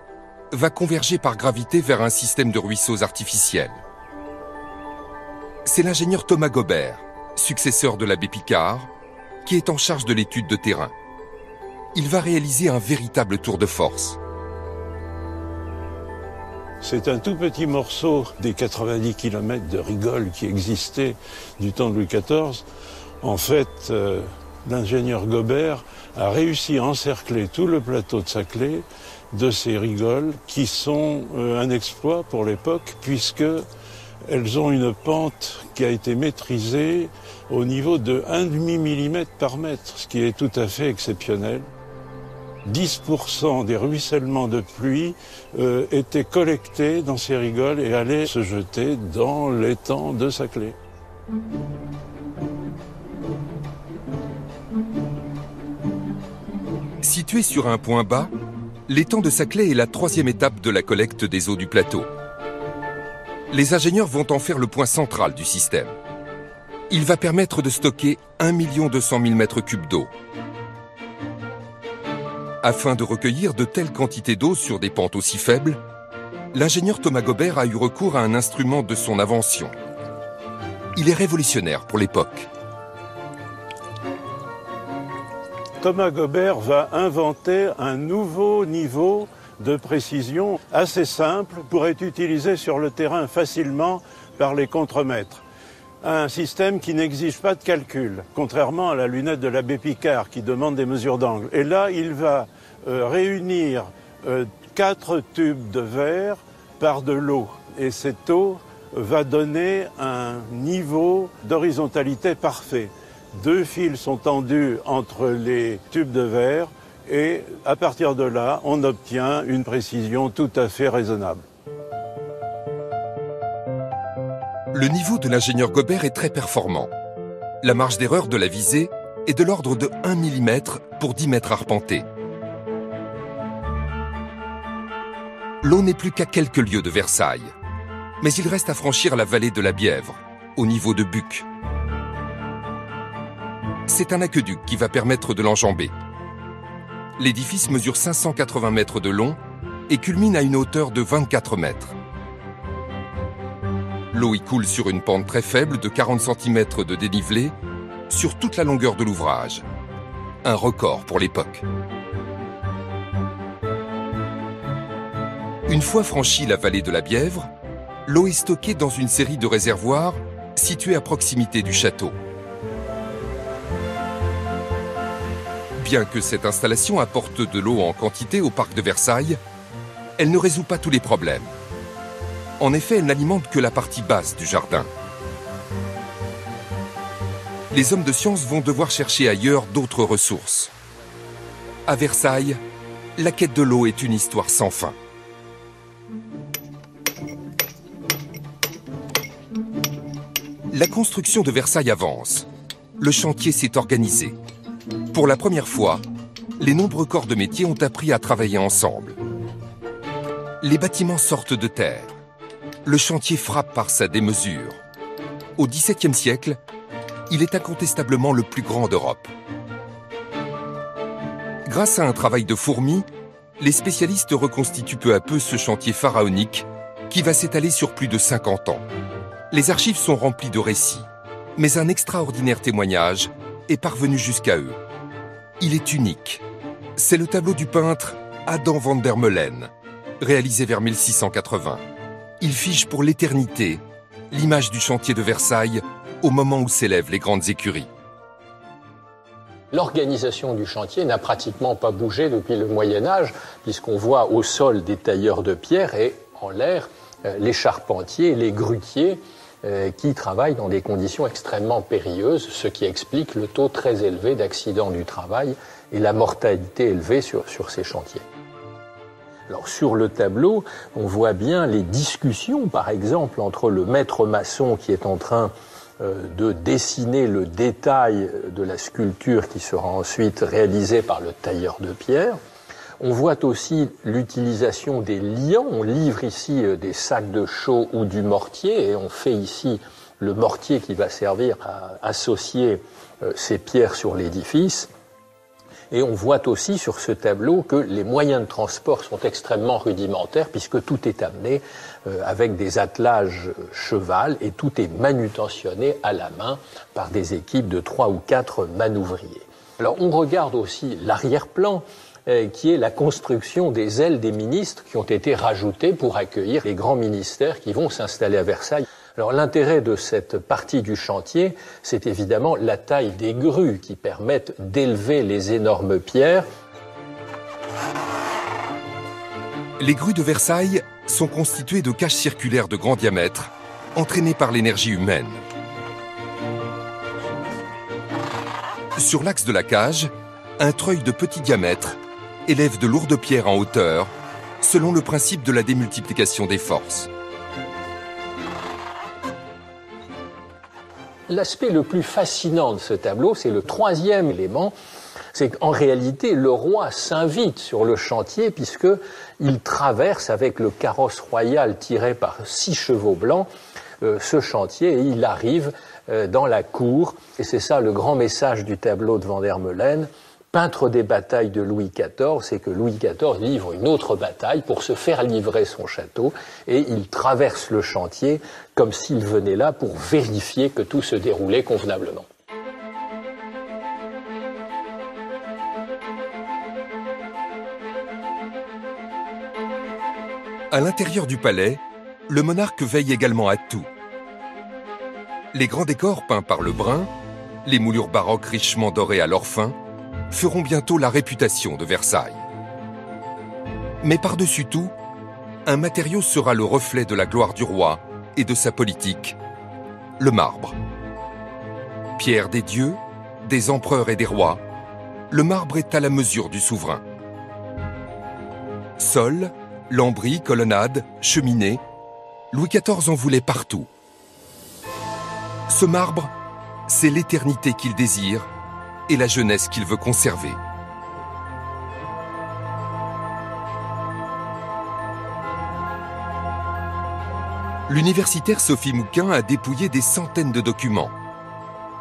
va converger par gravité vers un système de ruisseaux artificiels. C'est l'ingénieur Thomas Gobert, successeur de l'abbé Picard, qui est en charge de l'étude de terrain. Il va réaliser un véritable tour de force. C'est un tout petit morceau des 90 km de rigoles qui existaient du temps de Louis XIV. En fait, l'ingénieur Gobert a réussi à encercler tout le plateau de Saclay de ces rigoles qui sont un exploit pour l'époque puisque elles ont une pente qui a été maîtrisée au niveau de 1,5 mm par mètre, ce qui est tout à fait exceptionnel. 10% des ruissellements de pluie étaient collectés dans ces rigoles et allaient se jeter dans l'étang de Saclay. Situé sur un point bas, l'étang de Saclay est la 3e étape de la collecte des eaux du plateau. Les ingénieurs vont en faire le point central du système. Il va permettre de stocker 1 200 000 m3 d'eau. Afin de recueillir de telles quantités d'eau sur des pentes aussi faibles, l'ingénieur Thomas Gobert a eu recours à un instrument de son invention. Il est révolutionnaire pour l'époque. Thomas Gobert va inventer un nouveau niveau de précision assez simple pour être utilisé sur le terrain facilement par les contremaîtres. Un système qui n'exige pas de calcul, contrairement à la lunette de l'abbé Picard qui demande des mesures d'angle. Et là, il va réunir 4 tubes de verre par de l'eau. Et cette eau va donner un niveau d'horizontalité parfait. 2 fils sont tendus entre les tubes de verre et à partir de là, on obtient une précision tout à fait raisonnable. Le niveau de l'ingénieur Gobert est très performant. La marge d'erreur de la visée est de l'ordre de 1 mm pour 10 mètres arpentés. L'eau n'est plus qu'à quelques lieues de Versailles, mais il reste à franchir la vallée de la Bièvre, au niveau de Buc. C'est un aqueduc qui va permettre de l'enjamber. L'édifice mesure 580 mètres de long et culmine à une hauteur de 24 mètres. L'eau y coule sur une pente très faible de 40 cm de dénivelé sur toute la longueur de l'ouvrage. Un record pour l'époque. Une fois franchie la vallée de la Bièvre, l'eau est stockée dans une série de réservoirs situés à proximité du château. Bien que cette installation apporte de l'eau en quantité au parc de Versailles, elle ne résout pas tous les problèmes. En effet, elle n'alimente que la partie basse du jardin. Les hommes de science vont devoir chercher ailleurs d'autres ressources. À Versailles, la quête de l'eau est une histoire sans fin. La construction de Versailles avance. Le chantier s'est organisé. Pour la première fois, les nombreux corps de métier ont appris à travailler ensemble. Les bâtiments sortent de terre. Le chantier frappe par sa démesure. Au XVIIe siècle, il est incontestablement le plus grand d'Europe. Grâce à un travail de fourmi, les spécialistes reconstituent peu à peu ce chantier pharaonique qui va s'étaler sur plus de 50 ans. Les archives sont remplies de récits, mais un extraordinaire témoignage est parvenu jusqu'à eux. Il est unique. C'est le tableau du peintre Adam van der Meulen, réalisé vers 1680. Il fige pour l'éternité l'image du chantier de Versailles au moment où s'élèvent les grandes écuries. L'organisation du chantier n'a pratiquement pas bougé depuis le Moyen-Âge, puisqu'on voit au sol des tailleurs de pierre et en l'air les charpentiers, les grutiers qui travaillent dans des conditions extrêmement périlleuses, ce qui explique le taux très élevé d'accidents du travail et la mortalité élevée sur ces chantiers. Alors, sur le tableau, on voit bien les discussions, par exemple, entre le maître maçon qui est en train de dessiner le détail de la sculpture qui sera ensuite réalisée par le tailleur de pierre. On voit aussi l'utilisation des liants. On livre ici des sacs de chaux ou du mortier et on fait ici le mortier qui va servir à associer ces pierres sur l'édifice. Et on voit aussi sur ce tableau que les moyens de transport sont extrêmement rudimentaires puisque tout est amené avec des attelages cheval et tout est manutentionné à la main par des équipes de 3 ou 4 manouvriers. Alors on regarde aussi l'arrière-plan qui est la construction des ailes des ministres qui ont été rajoutées pour accueillir les grands ministères qui vont s'installer à Versailles. Alors l'intérêt de cette partie du chantier, c'est évidemment la taille des grues qui permettent d'élever les énormes pierres. Les grues de Versailles sont constituées de cages circulaires de grand diamètre, entraînées par l'énergie humaine. Sur l'axe de la cage, un treuil de petit diamètre élève de lourdes pierres en hauteur, selon le principe de la démultiplication des forces. L'aspect le plus fascinant de ce tableau, c'est le troisième élément, c'est qu'en réalité, le roi s'invite sur le chantier puisqu'il traverse avec le carrosse royal tiré par 6 chevaux blancs ce chantier et il arrive dans la cour. Et c'est ça le grand message du tableau de van der Meulen. Peintre des batailles de Louis XIV, c'est que Louis XIV livre une autre bataille pour se faire livrer son château et il traverse le chantier comme s'il venait là pour vérifier que tout se déroulait convenablement. À l'intérieur du palais, le monarque veille également à tout. Les grands décors peints par Lebrun, les moulures baroques richement dorées à l'or fin, feront bientôt la réputation de Versailles. Mais par-dessus tout, un matériau sera le reflet de la gloire du roi et de sa politique, le marbre. Pierre des dieux, des empereurs et des rois, le marbre est à la mesure du souverain. Sol, lambris, colonnades, cheminées, Louis XIV en voulait partout. Ce marbre, c'est l'éternité qu'il désire et la jeunesse qu'il veut conserver. L'universitaire Sophie Mouquin a dépouillé des centaines de documents.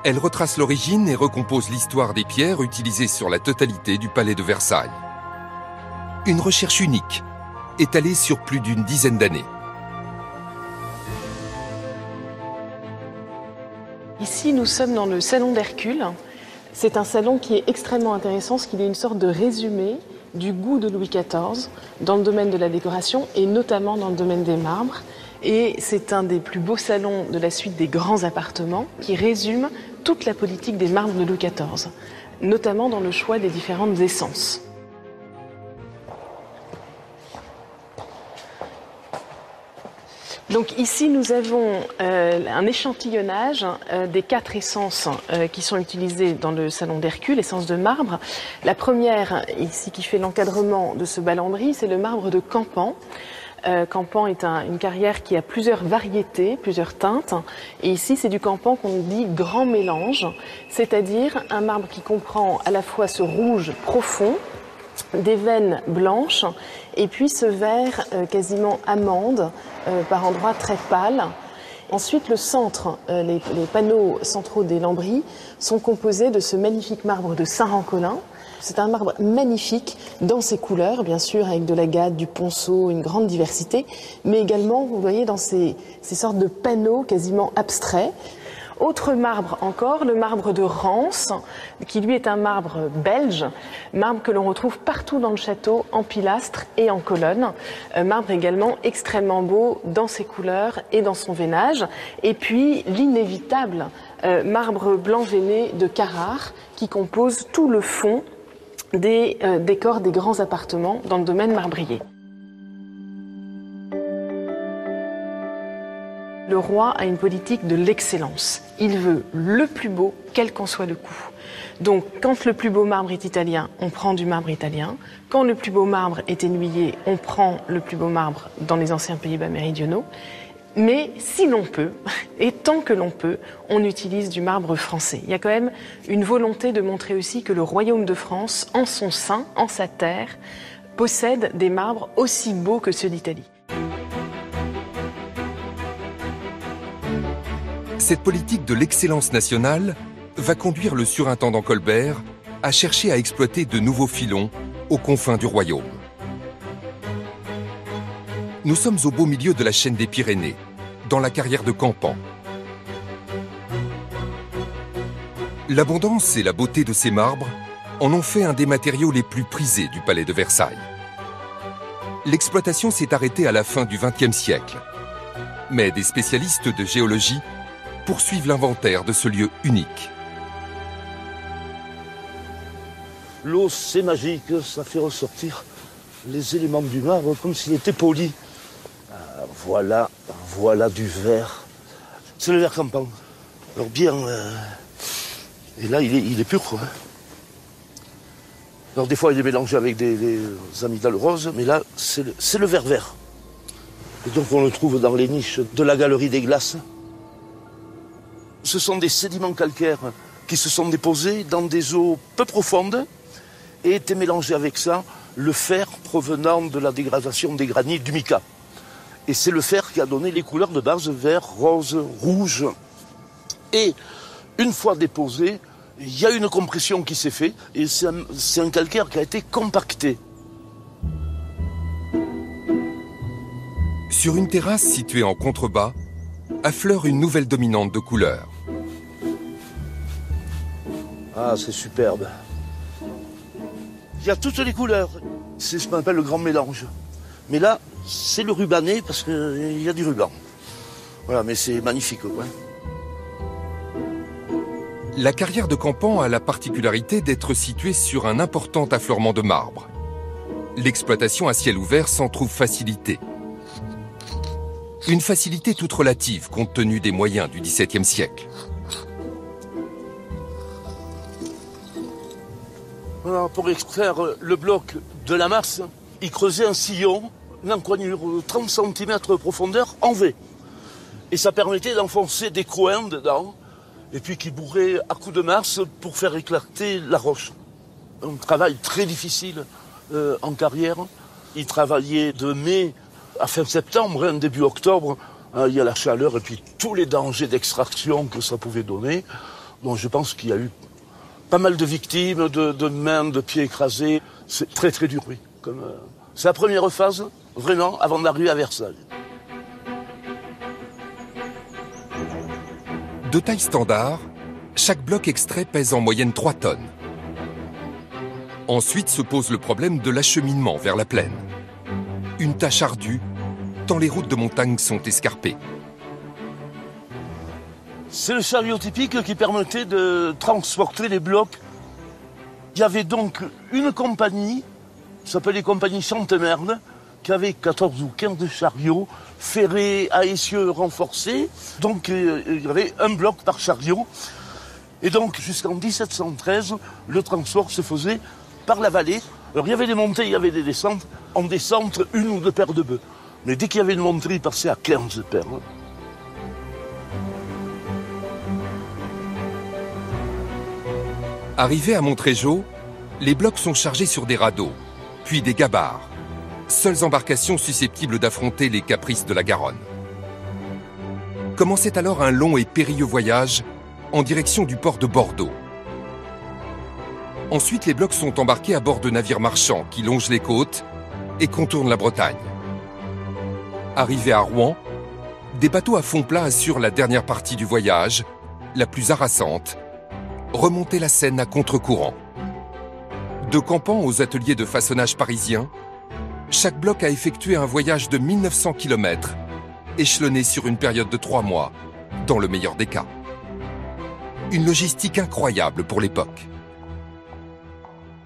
Elle retrace l'origine et recompose l'histoire des pierres utilisées sur la totalité du palais de Versailles. Une recherche unique, étalée sur plus d'une dizaine d'années. Ici, nous sommes dans le salon d'Hercule. C'est un salon qui est extrêmement intéressant, parce qu'il est une sorte de résumé du goût de Louis XIV dans le domaine de la décoration et notamment dans le domaine des marbres. Et c'est un des plus beaux salons de la suite des grands appartements qui résume toute la politique des marbres de Louis XIV, notamment dans le choix des différentes essences. Donc ici, nous avons un échantillonnage des 4 essences qui sont utilisées dans le salon d'Hercule, essences de marbre. La première, ici, qui fait l'encadrement de ce bas lambris, c'est le marbre de Campan. Campan est une carrière qui a plusieurs variétés, plusieurs teintes. Et ici, c'est du Campan qu'on dit grand mélange, c'est-à-dire un marbre qui comprend à la fois ce rouge profond, des veines blanches et puis ce vert quasiment amande, par endroits très pâle. Ensuite, le centre, les panneaux centraux des lambris sont composés de ce magnifique marbre de Saint-Rancolin. C'est un marbre magnifique dans ses couleurs, bien sûr, avec de l'agate, du ponceau, une grande diversité, mais également, vous voyez, dans ces sortes de panneaux quasiment abstraits. Autre marbre encore, le marbre de Rance, qui lui est un marbre belge, marbre que l'on retrouve partout dans le château, en pilastres et en colonnes. Marbre également extrêmement beau dans ses couleurs et dans son veinage. Et puis l'inévitable marbre blanc veiné de Carrare, qui compose tout le fond des décors des grands appartements dans le domaine marbrier. Le roi a une politique de l'excellence. Il veut le plus beau, quel qu'en soit le coût. Donc, quand le plus beau marbre est italien, on prend du marbre italien. Quand le plus beau marbre est énuyé, on prend le plus beau marbre dans les anciens Pays-Bas méridionaux. Mais si l'on peut, et tant que l'on peut, on utilise du marbre français. Il y a quand même une volonté de montrer aussi que le royaume de France, en son sein, en sa terre, possède des marbres aussi beaux que ceux d'Italie. Cette politique de l'excellence nationale va conduire le surintendant Colbert à chercher à exploiter de nouveaux filons aux confins du royaume. Nous sommes au beau milieu de la chaîne des Pyrénées, dans la carrière de Campan. L'abondance et la beauté de ces marbres en ont fait un des matériaux les plus prisés du palais de Versailles. L'exploitation s'est arrêtée à la fin du XXe siècle. Mais des spécialistes de géologie poursuivent l'inventaire de ce lieu unique. L'eau, c'est magique, ça fait ressortir les éléments du marbre comme s'il était poli. Voilà du verre. C'est le verre Campan. Alors bien... Et là, il est pur, quoi. Alors des fois, il est mélangé avec des amygdales roses, mais là, c'est le verre vert. Et donc, on le trouve dans les niches de la galerie des glaces. Ce sont des sédiments calcaires qui se sont déposés dans des eaux peu profondes et étaient mélangés avec ça le fer provenant de la dégradation des granits du mica. Et c'est le fer qui a donné les couleurs de base vert, rose, rouge. Et une fois déposé, il y a une compression qui s'est faite et c'est un calcaire qui a été compacté. Sur une terrasse située en contrebas, affleure une nouvelle dominante de couleurs. Ah, c'est superbe. Il y a toutes les couleurs. C'est ce qu'on appelle le grand mélange. Mais là, c'est le rubané parce qu'il y a du ruban. Voilà, mais c'est magnifique, quoi. La carrière de Campan a la particularité d'être située sur un important affleurement de marbre. L'exploitation à ciel ouvert s'en trouve facilitée. Une facilité toute relative compte tenu des moyens du XVIIe siècle. Voilà, pour extraire le bloc de la masse, il creusait un sillon, une encoignure de 30 cm de profondeur en V. Et ça permettait d'enfoncer des coins dedans et puis qui bourrait à coups de masse pour faire éclater la roche. Un travail très difficile en carrière. Il travaillait de mai à fin septembre, début octobre. Il y a la chaleur et puis tous les dangers d'extraction que ça pouvait donner. Bon, je pense qu'il y a eu pas mal de victimes, de mains, de pieds écrasés. C'est très très dur, oui. C'est la première phase, vraiment, avant d'arriver à Versailles. De taille standard, chaque bloc extrait pèse en moyenne 3 tonnes. Ensuite se pose le problème de l'acheminement vers la plaine. Une tâche ardue, tant les routes de montagne sont escarpées. C'est le chariot typique qui permettait de transporter les blocs. Il y avait donc une compagnie, qui s'appelait compagnie Chantemerde, qui avait 14 ou 15 chariots ferrés à essieux renforcés. Donc il y avait un bloc par chariot. Et donc jusqu'en 1713, le transport se faisait par la vallée. Alors il y avait des montées, il y avait des descentes. En descente, 1 ou 2 paires de bœufs. Mais dès qu'il y avait une montée, il passait à 15 paires. Arrivés à Montrégeau, les blocs sont chargés sur des radeaux, puis des gabarres, seules embarcations susceptibles d'affronter les caprices de la Garonne. Commençait alors un long et périlleux voyage en direction du port de Bordeaux. Ensuite, les blocs sont embarqués à bord de navires marchands qui longent les côtes et contournent la Bretagne. Arrivés à Rouen, des bateaux à fond plat assurent la dernière partie du voyage, la plus harassante, remonter la Seine à contre-courant. De Campan aux ateliers de façonnage parisiens, chaque bloc a effectué un voyage de 1900 km, échelonné sur une période de 3 mois, dans le meilleur des cas. Une logistique incroyable pour l'époque.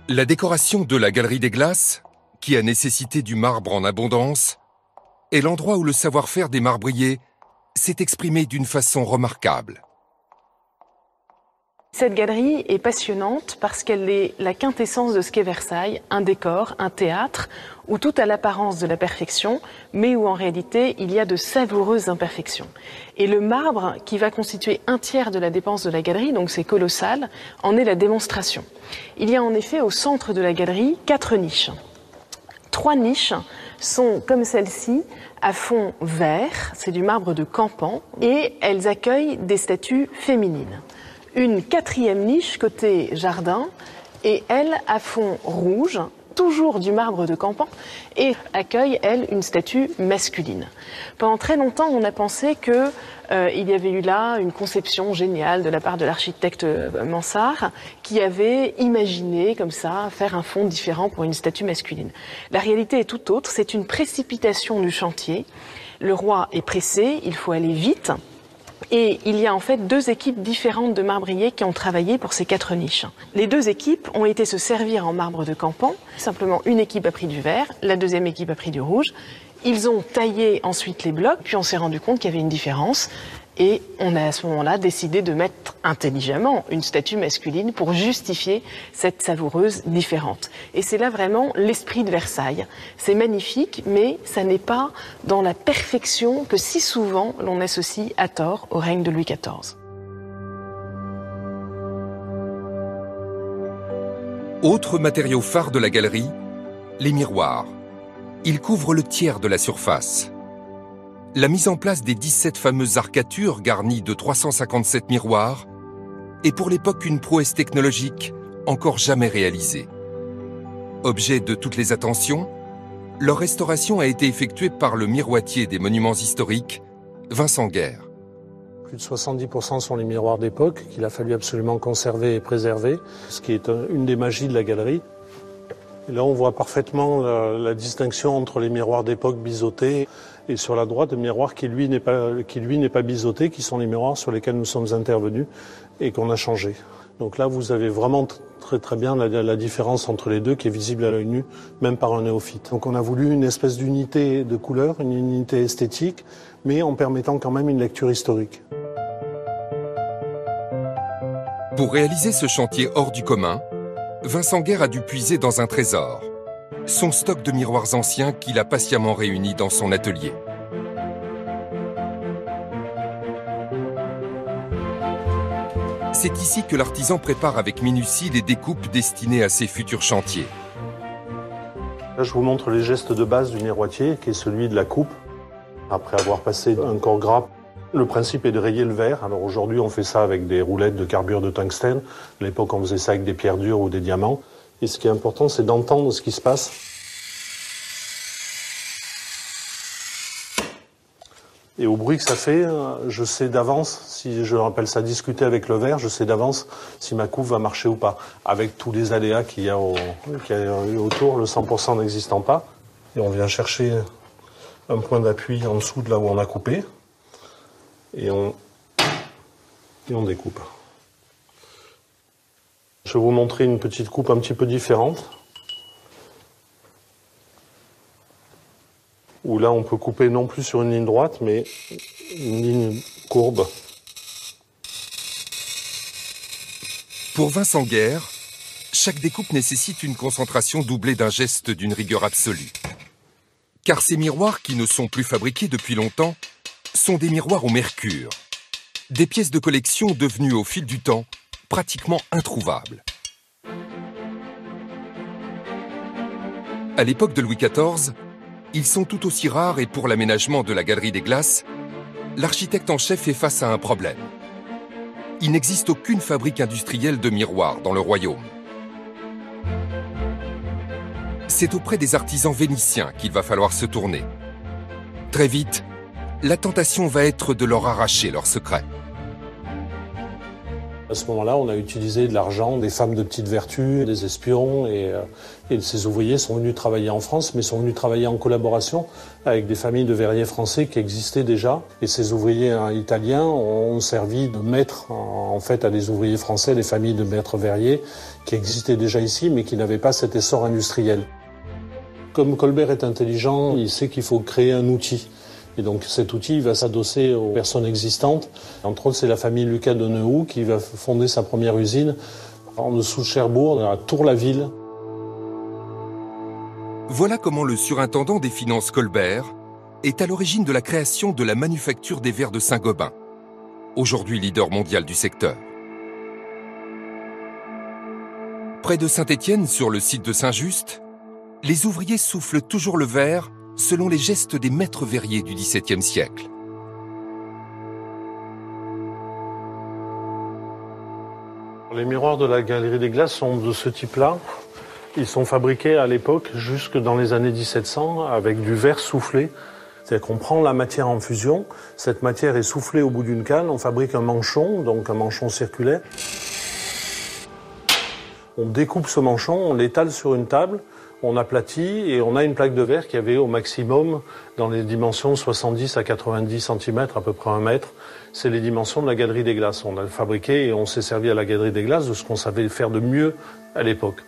La décoration de la Galerie des Glaces, qui a nécessité du marbre en abondance, est l'endroit où le savoir-faire des marbriers s'est exprimé d'une façon remarquable. Cette galerie est passionnante parce qu'elle est la quintessence de ce qu'est Versailles, un décor, un théâtre, où tout a l'apparence de la perfection, mais où en réalité il y a de savoureuses imperfections. Et le marbre, qui va constituer 1/3 de la dépense de la galerie, donc c'est colossal, en est la démonstration. Il y a en effet au centre de la galerie 4 niches. 3 niches sont comme celle-ci, à fond vert, c'est du marbre de Campan, et elles accueillent des statues féminines. Une 4e niche côté jardin et elle à fond rouge, toujours du marbre de Campan, et accueille elle une statue masculine. Pendant très longtemps, on a pensé que il y avait eu là une conception géniale de la part de l'architecte Mansart qui avait imaginé comme ça faire un fond différent pour une statue masculine. La réalité est tout autre, c'est une précipitation du chantier. Le roi est pressé, il faut aller vite. Et il y a en fait 2 équipes différentes de marbriers qui ont travaillé pour ces 4 niches. Les 2 équipes ont été se servir en marbre de Campan. Simplement, une équipe a pris du vert, la 2e équipe a pris du rouge. Ils ont taillé ensuite les blocs, puis on s'est rendu compte qu'il y avait une différence. Et on a à ce moment-là décidé de mettre intelligemment une statue masculine pour justifier cette savoureuse différente. Et c'est là vraiment l'esprit de Versailles. C'est magnifique, mais ça n'est pas dans la perfection que si souvent l'on associe à tort au règne de Louis XIV. Autre matériau phare de la galerie, les miroirs. Ils couvrent le tiers de la surface. La mise en place des 17 fameuses arcatures garnies de 357 miroirs est pour l'époque une prouesse technologique encore jamais réalisée. Objet de toutes les attentions, leur restauration a été effectuée par le miroitier des monuments historiques, Vincent Guerre. Plus de 70% sont les miroirs d'époque qu'il a fallu absolument conserver et préserver, ce qui est une des magies de la galerie. Et là, on voit parfaitement la distinction entre les miroirs d'époque biseautés et sur la droite, un miroir qui lui n'est pas biseauté, qui sont les miroirs sur lesquels nous sommes intervenus et qu'on a changé. Donc là, vous avez vraiment très bien la différence entre les deux qui est visible à l'œil nu, même par un néophyte. Donc on a voulu une espèce d'unité de couleur, une unité esthétique, mais en permettant quand même une lecture historique. Pour réaliser ce chantier hors du commun, Vincent Guerre a dû puiser dans un trésor, son stock de miroirs anciens qu'il a patiemment réunis dans son atelier. C'est ici que l'artisan prépare avec minutie les découpes destinées à ses futurs chantiers. Là, je vous montre les gestes de base du miroitier, qui est celui de la coupe. Après avoir passé un corps gras, le principe est de rayer le verre. Alors aujourd'hui, on fait ça avec des roulettes de carbure de tungstène. À l'époque, on faisait ça avec des pierres dures ou des diamants. Et ce qui est important, c'est d'entendre ce qui se passe. Et au bruit que ça fait, je sais d'avance, si je rappelle ça discuter avec le verre, je sais d'avance si ma coupe va marcher ou pas. Avec tous les aléas qu'il y a autour, le 100% n'existant pas. Et on vient chercher un point d'appui en dessous de là où on a coupé. Et on découpe. Je vais vous montrer une petite coupe un petit peu différente. Où là, on peut couper non plus sur une ligne droite, mais une ligne courbe. Pour Vincent Guerre, chaque découpe nécessite une concentration doublée d'un geste d'une rigueur absolue. Car ces miroirs, qui ne sont plus fabriqués depuis longtemps, sont des miroirs au mercure. Des pièces de collection devenues au fil du temps pratiquement introuvables. À l'époque de Louis XIV, ils sont tout aussi rares et pour l'aménagement de la Galerie des Glaces, l'architecte en chef est face à un problème. Il n'existe aucune fabrique industrielle de miroirs dans le royaume. C'est auprès des artisans vénitiens qu'il va falloir se tourner. Très vite, la tentation va être de leur arracher leurs secrets. À ce moment-là, on a utilisé de l'argent, des femmes de petite vertu, des espions, et ces ouvriers sont venus travailler en France, mais sont venus travailler en collaboration avec des familles de verriers français qui existaient déjà. Et ces ouvriers italiens ont servi de maîtres, en fait, à des ouvriers français, des familles de maîtres verriers qui existaient déjà ici, mais qui n'avaient pas cet essor industriel. Comme Colbert est intelligent, il sait qu'il faut créer un outil. Et donc cet outil il va s'adosser aux personnes existantes. Entre autres, c'est la famille Lucas de Neuhoux qui va fonder sa première usine en dessous de Cherbourg, à Tour-la-Ville. Voilà comment le surintendant des finances Colbert est à l'origine de la création de la manufacture des verres de Saint-Gobain, aujourd'hui leader mondial du secteur. Près de Saint-Étienne, sur le site de Saint-Just, les ouvriers soufflent toujours le verre selon les gestes des maîtres verriers du XVIIe siècle. Les miroirs de la Galerie des Glaces sont de ce type-là. Ils sont fabriqués à l'époque, jusque dans les années 1700, avec du verre soufflé. C'est-à-dire qu'on prend la matière en fusion, cette matière est soufflée au bout d'une canne, on fabrique un manchon, donc un manchon circulaire. On découpe ce manchon, on l'étale sur une table, on aplatit et on a une plaque de verre qui avait au maximum dans les dimensions 70 à 90 cm, à peu près 1 mètre. C'est les dimensions de la Galerie des Glaces. On a fabriqué et on s'est servi à la Galerie des Glaces de ce qu'on savait faire de mieux à l'époque.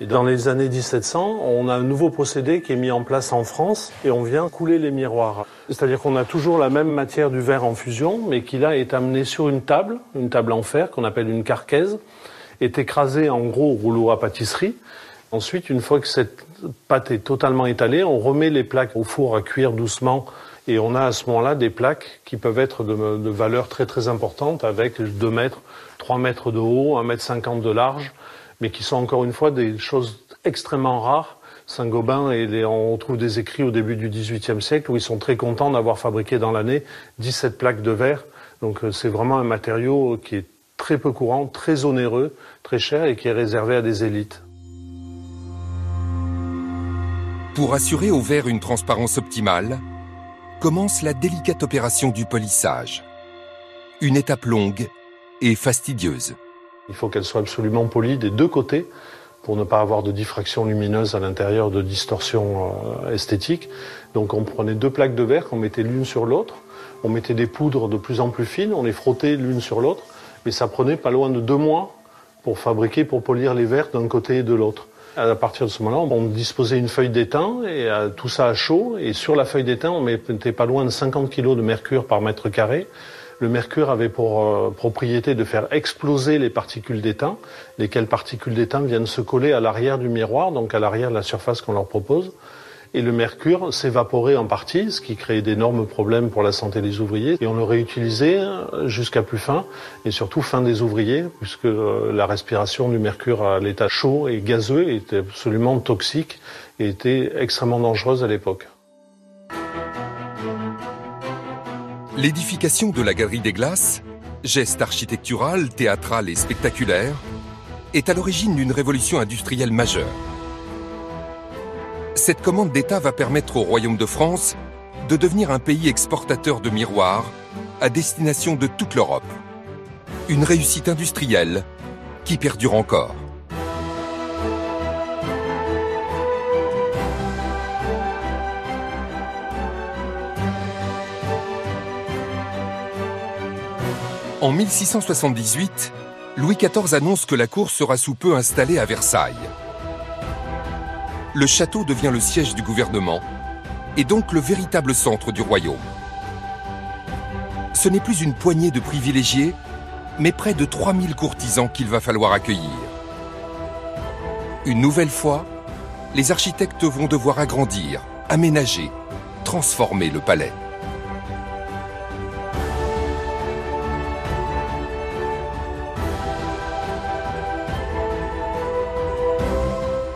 Et dans les années 1700, on a un nouveau procédé qui est mis en place en France et on vient couler les miroirs. C'est-à-dire qu'on a toujours la même matière du verre en fusion, mais qui là est amenée sur une table en fer qu'on appelle une carquaise, est écrasée en gros rouleau à pâtisserie. Ensuite, une fois que cette pâte est totalement étalée, on remet les plaques au four à cuire doucement et on a à ce moment-là des plaques qui peuvent être de valeur très très importante avec 2 mètres, 3 mètres de haut, 1,50 m de large, mais qui sont encore une fois des choses extrêmement rares. Saint-Gobain, on trouve des écrits au début du XVIIIe siècle où ils sont très contents d'avoir fabriqué dans l'année 17 plaques de verre. Donc c'est vraiment un matériau qui est très peu courant, très onéreux, très cher et qui est réservé à des élites. Pour assurer au verre une transparence optimale, commence la délicate opération du polissage. Une étape longue et fastidieuse. Il faut qu'elle soit absolument polie des 2 côtés pour ne pas avoir de diffraction lumineuse à l'intérieur, de distorsion esthétique. Donc on prenait 2 plaques de verre qu'on mettait l'une sur l'autre. On mettait des poudres de plus en plus fines, on les frottait l'une sur l'autre. Mais ça prenait pas loin de 2 mois pour polir les verres d'un côté et de l'autre. À partir de ce moment-là, on disposait une feuille d'étain et tout ça à chaud. Et sur la feuille d'étain, on mettait pas loin de 50 kg de mercure par mètre carré. Le mercure avait pour propriété de faire exploser les particules d'étain, lesquelles particules d'étain viennent se coller à l'arrière du miroir, donc à l'arrière de la surface qu'on leur propose. et le mercure s'évaporait en partie, ce qui créait d'énormes problèmes pour la santé des ouvriers. Et on le réutilisait jusqu'à plus fin, et surtout fin des ouvriers, puisque la respiration du mercure à l'état chaud et gazeux était absolument toxique et était extrêmement dangereuse à l'époque. L'édification de la Galerie des Glaces, geste architectural, théâtral et spectaculaire, est à l'origine d'une révolution industrielle majeure. Cette commande d'État va permettre au Royaume de France de devenir un pays exportateur de miroirs à destination de toute l'Europe. Une réussite industrielle qui perdure encore. En 1678, Louis XIV annonce que la cour sera sous peu installée à Versailles. Le château devient le siège du gouvernement et donc le véritable centre du royaume. Ce n'est plus une poignée de privilégiés, mais près de 3000 courtisans qu'il va falloir accueillir. Une nouvelle fois, les architectes vont devoir agrandir, aménager, transformer le palais.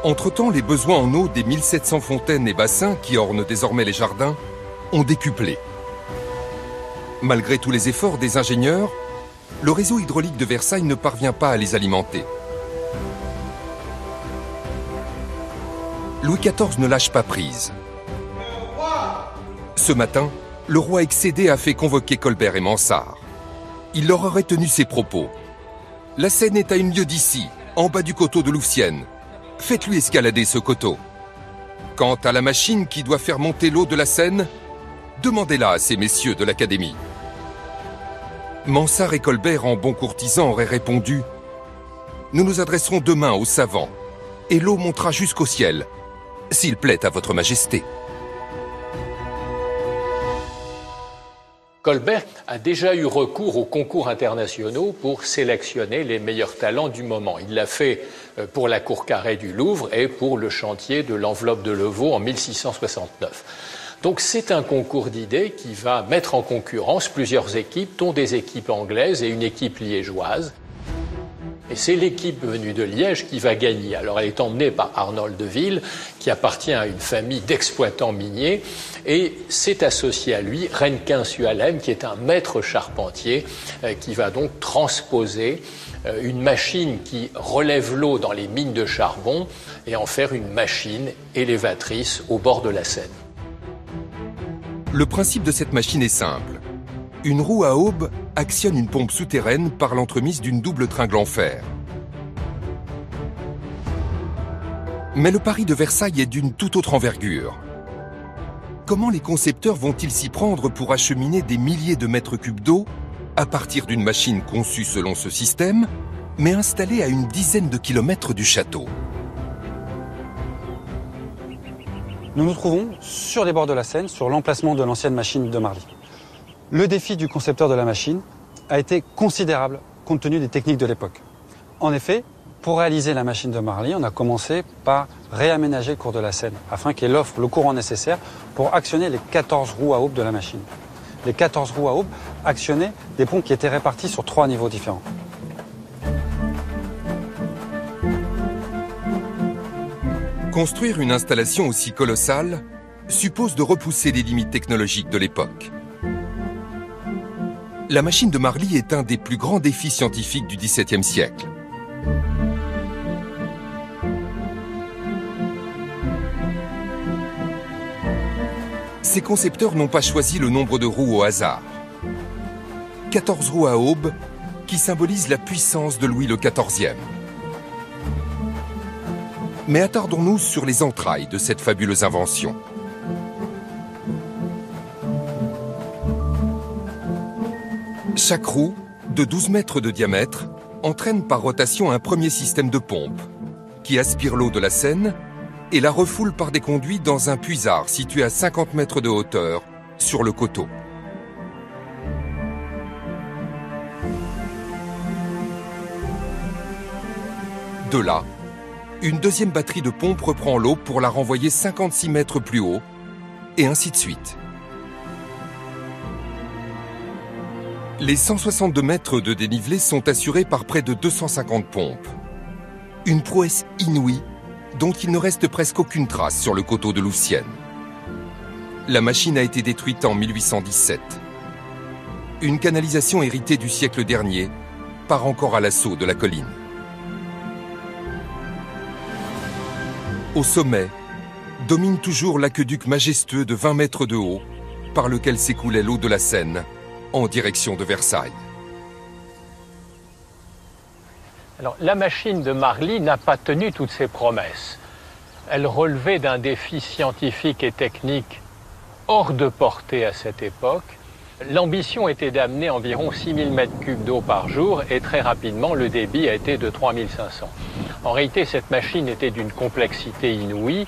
Entre-temps, les besoins en eau des 1700 fontaines et bassins qui ornent désormais les jardins ont décuplé. Malgré tous les efforts des ingénieurs, le réseau hydraulique de Versailles ne parvient pas à les alimenter. Louis XIV ne lâche pas prise. Ce matin, le roi excédé a fait convoquer Colbert et Mansart. Il leur aurait tenu ces propos. « La Seine est à une lieue d'ici, en bas du coteau de Louvciennes. Faites-lui escalader ce coteau. Quant à la machine qui doit faire monter l'eau de la Seine, demandez-la à ces messieurs de l'Académie. » Mansart et Colbert, en bons courtisans, auraient répondu « Nous nous adresserons demain aux savants, et l'eau montera jusqu'au ciel, s'il plaît à votre majesté. » Colbert a déjà eu recours aux concours internationaux pour sélectionner les meilleurs talents du moment. Il l'a fait pour la cour carrée du Louvre et pour le chantier de l'enveloppe de Levaux en 1669. Donc c'est un concours d'idées qui va mettre en concurrence plusieurs équipes, dont des équipes anglaises et une équipe liégeoise. Et c'est l'équipe venue de Liège qui va gagner. Alors elle est emmenée par Arnold de Ville, qui appartient à une famille d'exploitants miniers, et c'est associé à lui Renquin Sualem, qui est un maître charpentier, qui va donc transposer une machine qui relève l'eau dans les mines de charbon et en faire une machine élévatrice au bord de la Seine. Le principe de cette machine est simple. Une roue à aube actionne une pompe souterraine par l'entremise d'une double tringle en fer. Mais le pari de Versailles est d'une toute autre envergure. Comment les concepteurs vont-ils s'y prendre pour acheminer des milliers de mètres cubes d'eau à partir d'une machine conçue selon ce système, mais installée à une dizaine de kilomètres du château? Nous nous trouvons sur les bords de la Seine, sur l'emplacement de l'ancienne machine de Marly. Le défi du concepteur de la machine a été considérable compte tenu des techniques de l'époque. En effet, pour réaliser la machine de Marly, on a commencé par réaménager le cours de la Seine afin qu'elle offre le courant nécessaire pour actionner les 14 roues à aube de la machine. Les 14 roues à aube actionnaient des pompes qui étaient réparties sur 3 niveaux différents. Construire une installation aussi colossale suppose de repousser les limites technologiques de l'époque. La machine de Marly est un des plus grands défis scientifiques du XVIIe siècle. Ces concepteurs n'ont pas choisi le nombre de roues au hasard. 14 roues à aube qui symbolisent la puissance de Louis XIV. Mais attardons-nous sur les entrailles de cette fabuleuse invention. Chaque roue, de 12 mètres de diamètre, entraîne par rotation un premier système de pompe qui aspire l'eau de la Seine et la refoule par des conduits dans un puisard situé à 50 mètres de hauteur sur le coteau. De là, Une deuxième batterie de pompes reprend l'eau pour la renvoyer 56 mètres plus haut, et ainsi de suite. Les 162 mètres de dénivelé sont assurés par près de 250 pompes. Une prouesse inouïe dont il ne reste presque aucune trace sur le coteau de Louvciennes. La machine a été détruite en 1817. Une canalisation héritée du siècle dernier part encore à l'assaut de la colline. Au sommet, domine toujours l'aqueduc majestueux de 20 mètres de haut par lequel s'écoulait l'eau de la Seine en direction de Versailles. Alors, la machine de Marly n'a pas tenu toutes ses promesses. Elle relevait d'un défi scientifique et technique hors de portée à cette époque. L'ambition était d'amener environ 6000 m3 d'eau par jour et très rapidement, le débit a été de 3500. En réalité, cette machine était d'une complexité inouïe.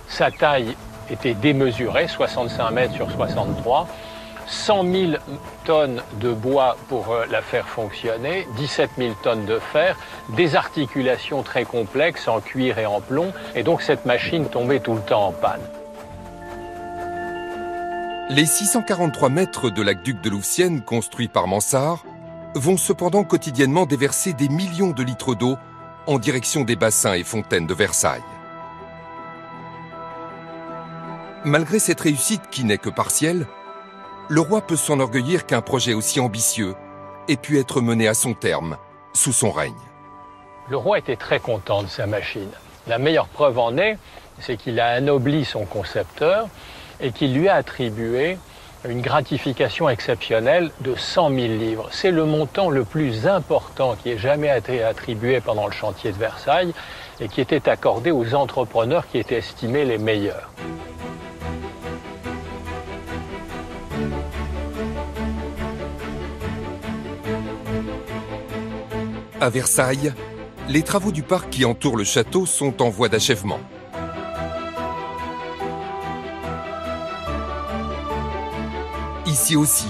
Sa taille était démesurée, 65 mètres sur 63. 100 000 tonnes de bois pour la faire fonctionner, 17 000 tonnes de fer, des articulations très complexes en cuir et en plomb, et donc cette machine tombait tout le temps en panne. Les 643 mètres de l'aqueduc de Louvciennes, construit par Mansart, vont cependant quotidiennement déverser des millions de litres d'eau en direction des bassins et fontaines de Versailles. Malgré cette réussite qui n'est que partielle, le roi peut s'enorgueillir qu'un projet aussi ambitieux ait pu être mené à son terme sous son règne. Le roi était très content de sa machine. La meilleure preuve en est, c'est qu'il a anobli son concepteur et qu'il lui a attribué une gratification exceptionnelle de 100 000 livres. C'est le montant le plus important qui ait jamais été attribué pendant le chantier de Versailles et qui était accordé aux entrepreneurs qui étaient estimés les meilleurs. À Versailles, les travaux du parc qui entoure le château sont en voie d'achèvement. Ici aussi,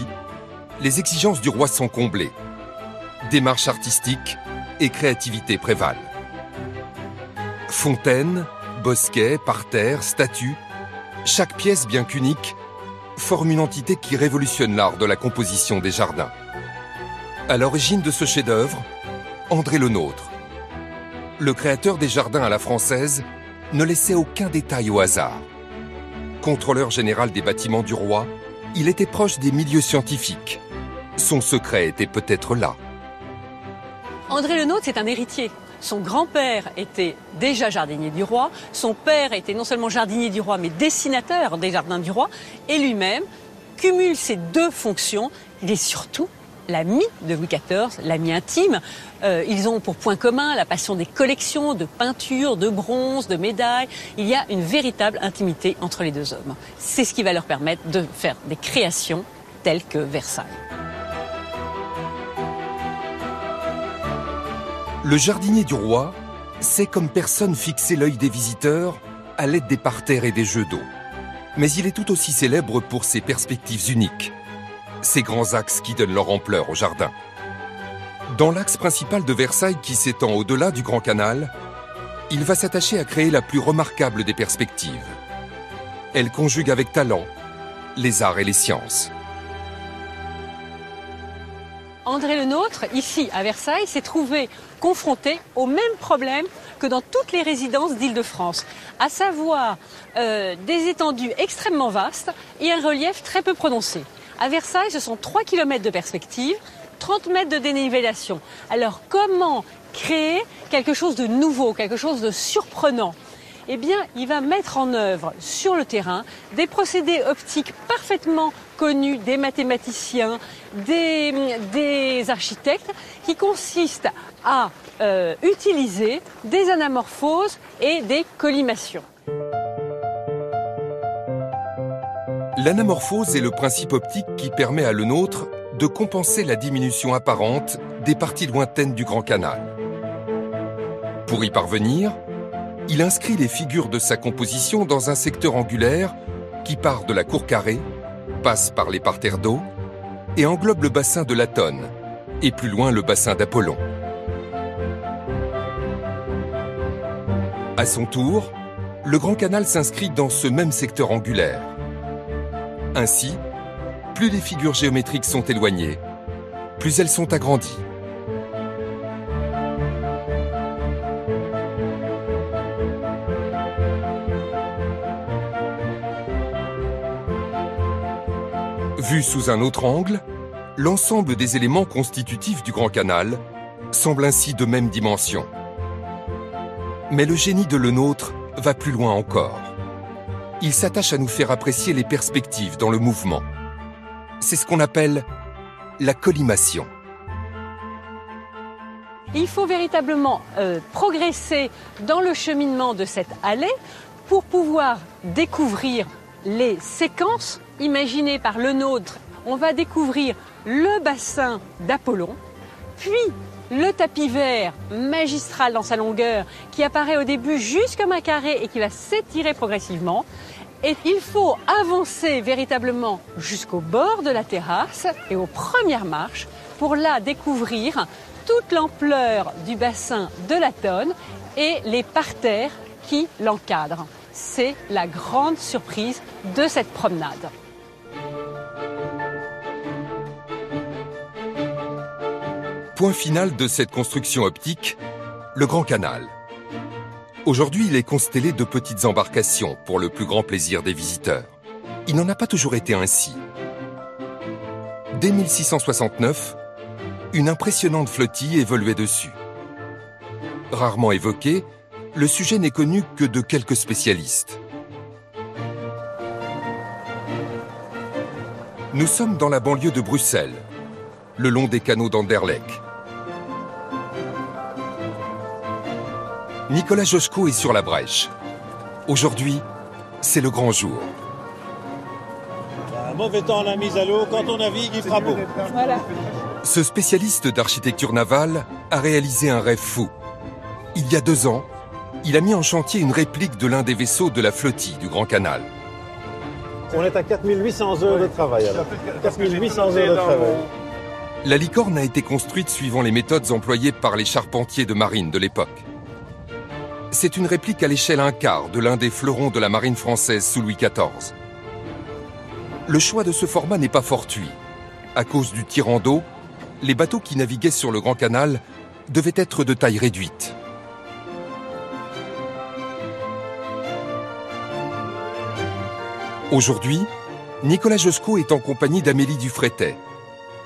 les exigences du roi sont comblées. Démarche artistique et créativité prévalent. Fontaines, bosquets, parterres, statues, chaque pièce bien qu'unique forme une entité qui révolutionne l'art de la composition des jardins. À l'origine de ce chef-d'œuvre, André Le Nôtre. Le créateur des jardins à la française ne laissait aucun détail au hasard. Contrôleur général des bâtiments du roi, il était proche des milieux scientifiques. Son secret était peut-être là. André Le Nôtre, c'est un héritier. Son grand-père était déjà jardinier du roi. Son père était non seulement jardinier du roi, mais dessinateur des jardins du roi. Et lui-même cumule ces deux fonctions. Il est surtout l'ami de Louis XIV, l'ami intime. Ils ont pour point commun la passion des collections, de peintures, de bronzes, de médailles. Il y a une véritable intimité entre les deux hommes. C'est ce qui va leur permettre de faire des créations telles que Versailles. Le jardinier du roi sait comme personne fixer l'œil des visiteurs à l'aide des parterres et des jeux d'eau. Mais il est tout aussi célèbre pour ses perspectives uniques, ces grands axes qui donnent leur ampleur au jardin. Dans l'axe principal de Versailles qui s'étend au-delà du Grand Canal, il va s'attacher à créer la plus remarquable des perspectives. Elle conjugue avec talent les arts et les sciences. André Le Nôtre, ici à Versailles, s'est trouvé confronté au même problème que dans toutes les résidences d'Île-de-France, à savoir des étendues extrêmement vastes et un relief très peu prononcé. À Versailles, ce sont 3 km de perspective, 30 mètres de dénivellation. Alors comment créer quelque chose de nouveau, quelque chose de surprenant ? Eh bien, il va mettre en œuvre sur le terrain des procédés optiques parfaitement connus des mathématiciens, des architectes, qui consistent à utiliser des anamorphoses et des collimations. L'anamorphose est le principe optique qui permet à Le Nôtre de compenser la diminution apparente des parties lointaines du Grand Canal. Pour y parvenir, il inscrit les figures de sa composition dans un secteur angulaire qui part de la cour carrée, passe par les parterres d'eau et englobe le bassin de Latone et plus loin le bassin d'Apollon. À son tour, le Grand Canal s'inscrit dans ce même secteur angulaire. Ainsi, plus les figures géométriques sont éloignées, plus elles sont agrandies. Vu sous un autre angle, l'ensemble des éléments constitutifs du Grand Canal semble ainsi de même dimension. Mais le génie de Le Nôtre va plus loin encore. Il s'attache à nous faire apprécier les perspectives dans le mouvement. C'est ce qu'on appelle la collimation. Il faut véritablement progresser dans le cheminement de cette allée pour pouvoir découvrir les séquences imaginées par Le Nôtre. On va découvrir le bassin d'Apollon, puis le tapis vert magistral dans sa longueur qui apparaît au début juste comme un carré et qui va s'étirer progressivement. Et il faut avancer véritablement jusqu'au bord de la terrasse et aux premières marches pour là découvrir toute l'ampleur du bassin de la Tonne et les parterres qui l'encadrent. C'est la grande surprise de cette promenade. Point final de cette construction optique, le Grand Canal. Aujourd'hui, il est constellé de petites embarcations pour le plus grand plaisir des visiteurs. Il n'en a pas toujours été ainsi. Dès 1669, une impressionnante flottille évoluait dessus. Rarement évoqué, le sujet n'est connu que de quelques spécialistes. Nous sommes dans la banlieue de Bruxelles, le long des canaux d'Anderlecht. Nicolas Joschko est sur la brèche. Aujourd'hui, c'est le grand jour. Un mauvais temps à la mise à l'eau, quand on navigue, il fera beau. Voilà. Ce spécialiste d'architecture navale a réalisé un rêve fou. Il y a 2 ans, il a mis en chantier une réplique de l'un des vaisseaux de la flottille du Grand Canal. On est à 4800 heures de travail alors. 4800 heures de travail. La licorne a été construite suivant les méthodes employées par les charpentiers de marine de l'époque. C'est une réplique à l'échelle 1/4 de l'un des fleurons de la marine française sous Louis XIV. Le choix de ce format n'est pas fortuit. À cause du tirant d'eau, les bateaux qui naviguaient sur le Grand Canal devaient être de taille réduite. Aujourd'hui, Nicolas Joschko est en compagnie d'Amélie Dufrétet,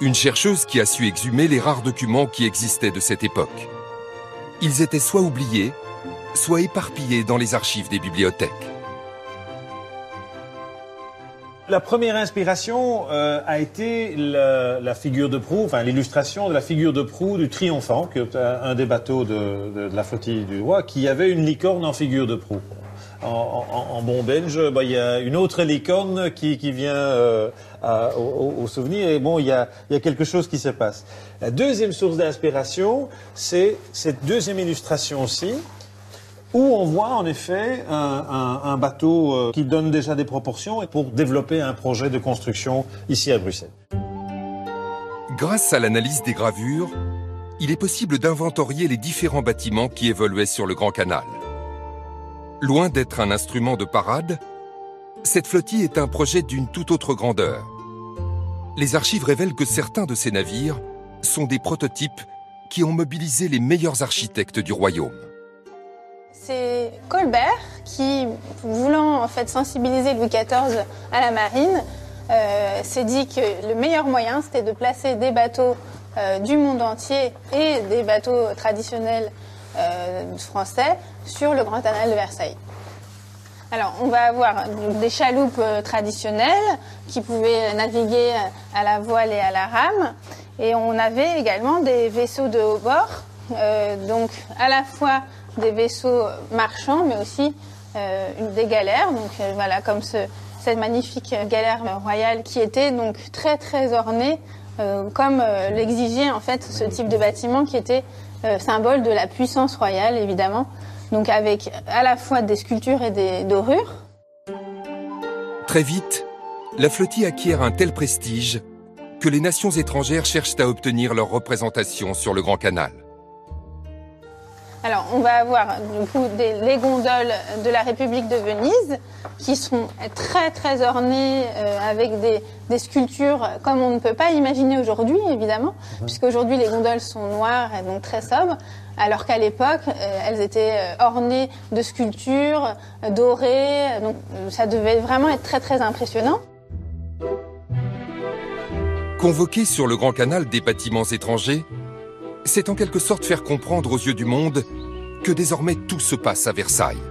une chercheuse qui a su exhumer les rares documents qui existaient de cette époque. Ils étaient soit oubliés, soit éparpillés dans les archives des bibliothèques. La première inspiration a été la figure de proue, enfin l'illustration de la figure de proue du Triomphant, qui est un des bateaux de la flottille du roi, qui avait une licorne en figure de proue. En bon belge, il y a une autre licorne qui vient au souvenir, et bon, il y a quelque chose qui se passe. La deuxième source d'inspiration, c'est cette deuxième illustration-ci, où on voit en effet un bateau qui donne déjà des proportions pour développer un projet de construction ici à Bruxelles. Grâce à l'analyse des gravures, il est possible d'inventorier les différents bâtiments qui évoluaient sur le Grand Canal. Loin d'être un instrument de parade, cette flottille est un projet d'une toute autre grandeur. Les archives révèlent que certains de ces navires sont des prototypes qui ont mobilisé les meilleurs architectes du royaume. C'est Colbert qui, voulant en fait sensibiliser Louis XIV à la marine, s'est dit que le meilleur moyen c'était de placer des bateaux du monde entier et des bateaux traditionnels français sur le Grand Canal de Versailles. Alors on va avoir des chaloupes traditionnelles qui pouvaient naviguer à la voile et à la rame, et on avait également des vaisseaux de haut bord, donc à la fois des vaisseaux marchands, mais aussi des galères. Donc voilà, comme cette magnifique galère royale qui était donc très très ornée, comme l'exigeait en fait ce type de bâtiment qui était symbole de la puissance royale évidemment. Donc avec à la fois des sculptures et des dorures. Très vite, la flottille acquiert un tel prestige que les nations étrangères cherchent à obtenir leur représentation sur le Grand Canal. Alors, on va avoir du coup les gondoles de la République de Venise qui sont très très ornées avec des sculptures comme on ne peut pas imaginer aujourd'hui, évidemment, puisqu'aujourd'hui les gondoles sont noires et donc très sobres, alors qu'à l'époque, elles étaient ornées de sculptures dorées, donc ça devait vraiment être très très impressionnant. Convoquer sur le Grand Canal des bâtiments étrangers, c'est en quelque sorte faire comprendre aux yeux du monde que désormais tout se passe à Versailles.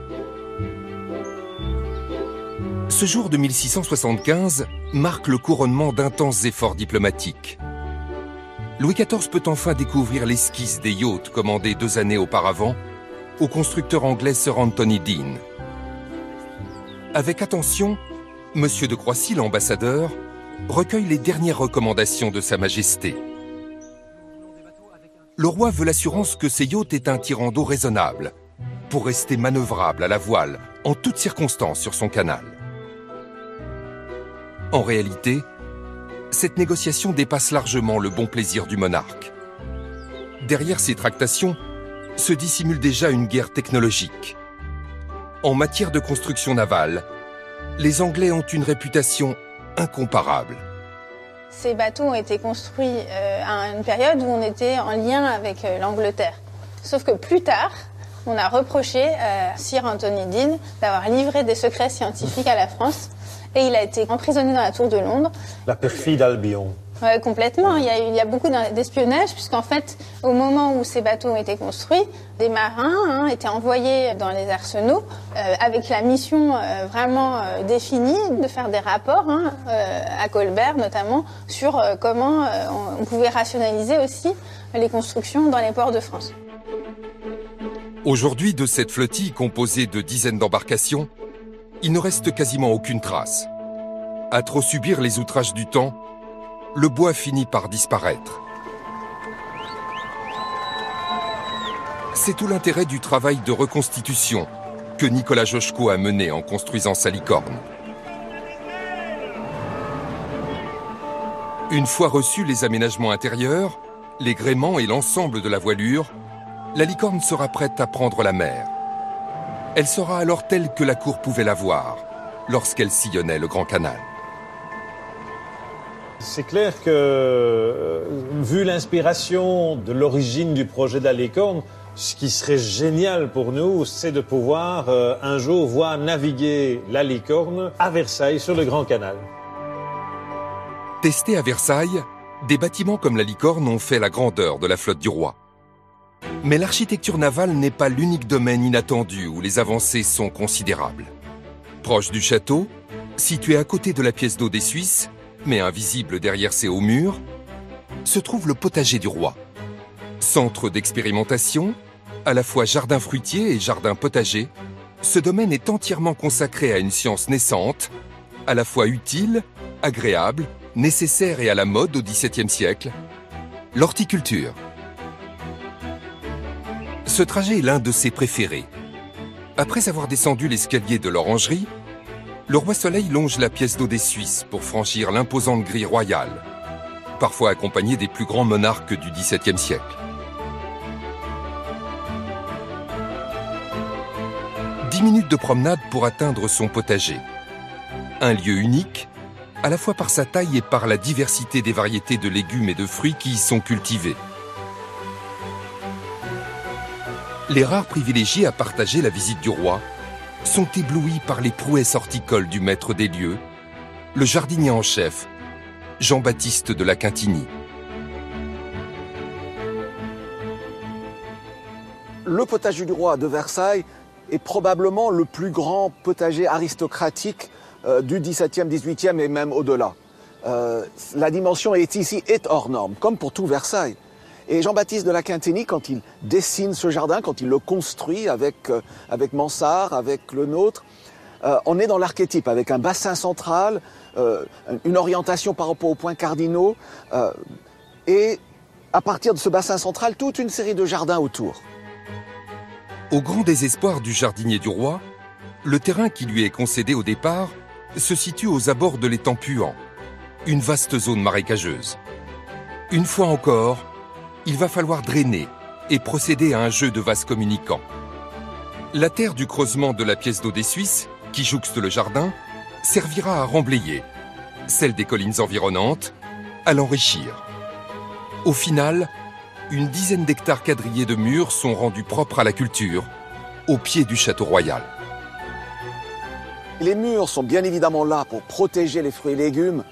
Ce jour de 1675 marque le couronnement d'intenses efforts diplomatiques. Louis XIV peut enfin découvrir l'esquisse des yachts commandés 2 années auparavant au constructeur anglais Sir Anthony Deane. Avec attention, M. de Croissy, l'ambassadeur, recueille les dernières recommandations de Sa Majesté. Le roi veut l'assurance que ces yachts aient un tirant d'eau raisonnable pour rester manœuvrable à la voile en toutes circonstances sur son canal. En réalité, cette négociation dépasse largement le bon plaisir du monarque. Derrière ces tractations se dissimule déjà une guerre technologique. En matière de construction navale, les Anglais ont une réputation incomparable. Ces bateaux ont été construits à une période où on était en lien avec l'Angleterre. Sauf que plus tard, on a reproché à Sir Anthony Deane d'avoir livré des secrets scientifiques à la France et il a été emprisonné dans la Tour de Londres. La perfide Albion. Ouais, complètement. Il y a beaucoup d'espionnage puisqu'en fait, au moment où ces bateaux ont été construits, des marins étaient envoyés dans les arsenaux avec la mission vraiment définie de faire des rapports à Colbert notamment sur comment on pouvait rationaliser aussi les constructions dans les ports de France. Aujourd'hui, de cette flottille composée de dizaines d'embarcations, il ne reste quasiment aucune trace. À trop subir les outrages du temps, le bois finit par disparaître. C'est tout l'intérêt du travail de reconstitution que Nicolas Joschko a mené en construisant sa licorne. Une fois reçus les aménagements intérieurs, les gréements et l'ensemble de la voilure, la licorne sera prête à prendre la mer. Elle sera alors telle que la cour pouvait la voir lorsqu'elle sillonnait le Grand Canal. C'est clair que, vu l'inspiration de l'origine du projet de la licorne, ce qui serait génial pour nous, c'est de pouvoir un jour voir naviguer la licorne à Versailles sur le Grand Canal. Testés à Versailles, des bâtiments comme la licorne ont fait la grandeur de la flotte du roi. Mais l'architecture navale n'est pas l'unique domaine inattendu où les avancées sont considérables. Proche du château, situé à côté de la pièce d'eau des Suisses, mais invisible derrière ses hauts murs, se trouve le potager du roi. Centre d'expérimentation, à la fois jardin fruitier et jardin potager, ce domaine est entièrement consacré à une science naissante, à la fois utile, agréable, nécessaire et à la mode au XVIIe siècle, l'horticulture. Ce trajet est l'un de ses préférés. Après avoir descendu l'escalier de l'orangerie, le roi Soleil longe la pièce d'eau des Suisses pour franchir l'imposante grille royale, parfois accompagné des plus grands monarques du XVIIe siècle. 10 minutes de promenade pour atteindre son potager. Un lieu unique, à la fois par sa taille et par la diversité des variétés de légumes et de fruits qui y sont cultivés. Les rares privilégiés à partager la visite du roi sont éblouis par les prouesses horticoles du maître des lieux, le jardinier en chef, Jean-Baptiste de la Quintinie. Le potager du roi de Versailles est probablement le plus grand potager aristocratique du XVIIe, XVIIIe et même au-delà. La dimension est hors norme, comme pour tout Versailles. Et Jean-Baptiste de la Quintinie, quand il dessine ce jardin, quand il le construit avec Mansart, avec le nôtre, on est dans l'archétype, avec un bassin central, une orientation par rapport aux points cardinaux, et à partir de ce bassin central, toute une série de jardins autour. Au grand désespoir du jardinier du roi, le terrain qui lui est concédé au départ se situe aux abords de l'étang Puant, une vaste zone marécageuse. Une fois encore, il va falloir drainer, et procéder à un jeu de vases communicants. La terre du creusement de la pièce d'eau des Suisses, qui jouxte le jardin, servira à remblayer, celle des collines environnantes, à l'enrichir. Au final, une dizaine d'hectares quadrillés de murs sont rendus propres à la culture, au pied du château royal. Les murs sont bien évidemment là pour protéger les fruits et légumes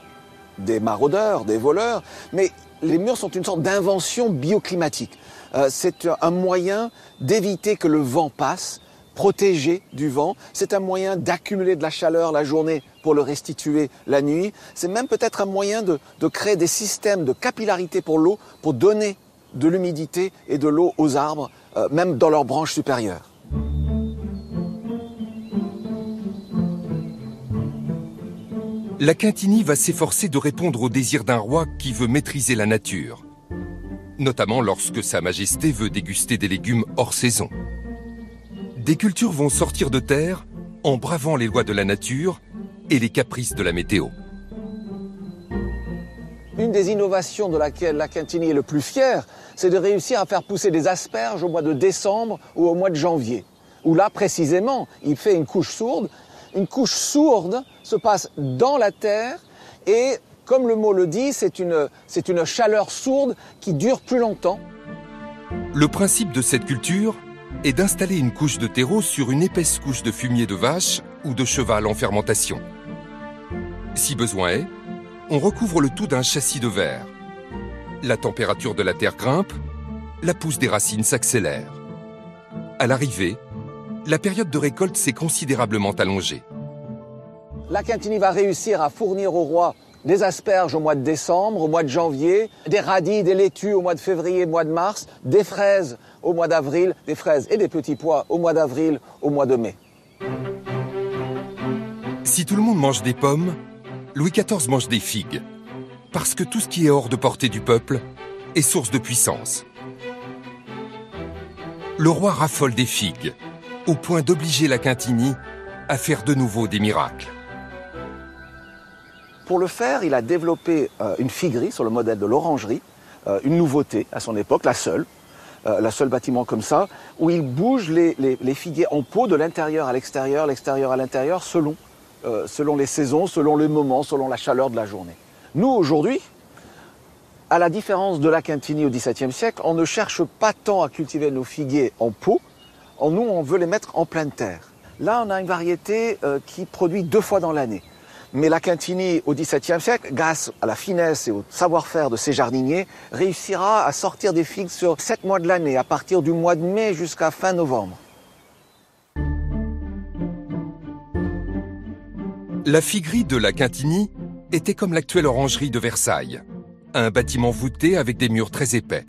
des maraudeurs, des voleurs, mais les murs sont une sorte d'invention bioclimatique. C'est un moyen d'éviter que le vent passe, protégé du vent. C'est un moyen d'accumuler de la chaleur la journée pour le restituer la nuit. C'est même peut-être un moyen de créer des systèmes de capillarité pour l'eau, pour donner de l'humidité et de l'eau aux arbres, même dans leurs branches supérieures. La Quintinie va s'efforcer de répondre au désir d'un roi qui veut maîtriser la nature, notamment lorsque Sa Majesté veut déguster des légumes hors saison. Des cultures vont sortir de terre en bravant les lois de la nature et les caprices de la météo. Une des innovations de laquelle la Quintinie est le plus fière, c'est de réussir à faire pousser des asperges au mois de décembre ou au mois de janvier, où là, précisément, il fait une couche sourde. Une couche sourde se passe dans la terre et, comme le mot le dit, c'est une chaleur sourde qui dure plus longtemps. Le principe de cette culture est d'installer une couche de terreau sur une épaisse couche de fumier de vache ou de cheval en fermentation. Si besoin est, on recouvre le tout d'un châssis de verre. La température de la terre grimpe, la pousse des racines s'accélère. À l'arrivée, la période de récolte s'est considérablement allongée. La Quintinie va réussir à fournir au roi des asperges au mois de décembre, au mois de janvier, des radis, des laitues au mois de février, au mois de mars, des fraises au mois d'avril, des fraises et des petits pois au mois d'avril, au mois de mai. Si tout le monde mange des pommes, Louis XIV mange des figues, parce que tout ce qui est hors de portée du peuple est source de puissance. Le roi raffole des figues, au point d'obliger la Quintinie à faire de nouveau des miracles. Pour le faire, il a développé une figuerie sur le modèle de l'orangerie, une nouveauté à son époque, la seule bâtiment comme ça, où il bouge les figuiers en pot de l'intérieur à l'extérieur, l'extérieur à l'intérieur, selon les saisons, selon les moments, selon la chaleur de la journée. Nous, aujourd'hui, à la différence de la Quintinie au XVIIe siècle, on ne cherche pas tant à cultiver nos figuiers en pot, nous, on veut les mettre en pleine terre. Là, on a une variété qui produit 2 fois dans l'année. Mais la Quintinie, au XVIIe siècle, grâce à la finesse et au savoir-faire de ses jardiniers, réussira à sortir des figues sur 7 mois de l'année, à partir du mois de mai jusqu'à fin novembre. La figuerie de la Quintinie était comme l'actuelle orangerie de Versailles, un bâtiment voûté avec des murs très épais.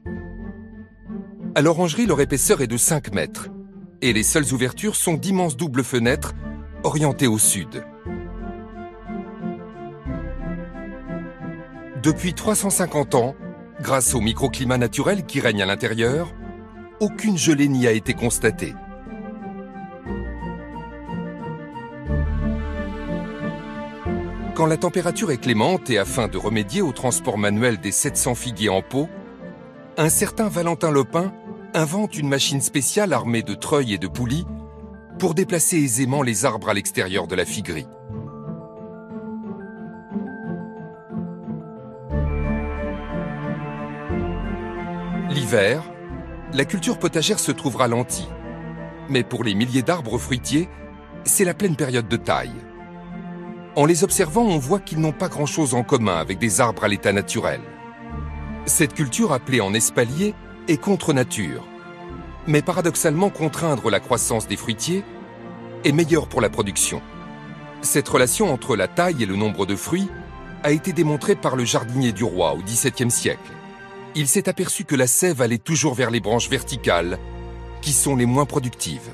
À l'orangerie, leur épaisseur est de 5 mètres, et les seules ouvertures sont d'immenses doubles fenêtres orientées au sud. Depuis 350 ans, grâce au microclimat naturel qui règne à l'intérieur, aucune gelée n'y a été constatée. Quand la température est clémente et afin de remédier au transport manuel des 700 figuiers en pot, un certain Valentin Lopin invente une machine spéciale armée de treuils et de poulies pour déplacer aisément les arbres à l'extérieur de la figuerie. L'hiver, la culture potagère se trouve ralentie. Mais pour les milliers d'arbres fruitiers, c'est la pleine période de taille. En les observant, on voit qu'ils n'ont pas grand-chose en commun avec des arbres à l'état naturel. Cette culture, appelée en espalier, est contre nature. Mais paradoxalement, contraindre la croissance des fruitiers est meilleur pour la production. Cette relation entre la taille et le nombre de fruits a été démontrée par le jardinier du roi au XVIIe siècle. Il s'est aperçu que la sève allait toujours vers les branches verticales, qui sont les moins productives.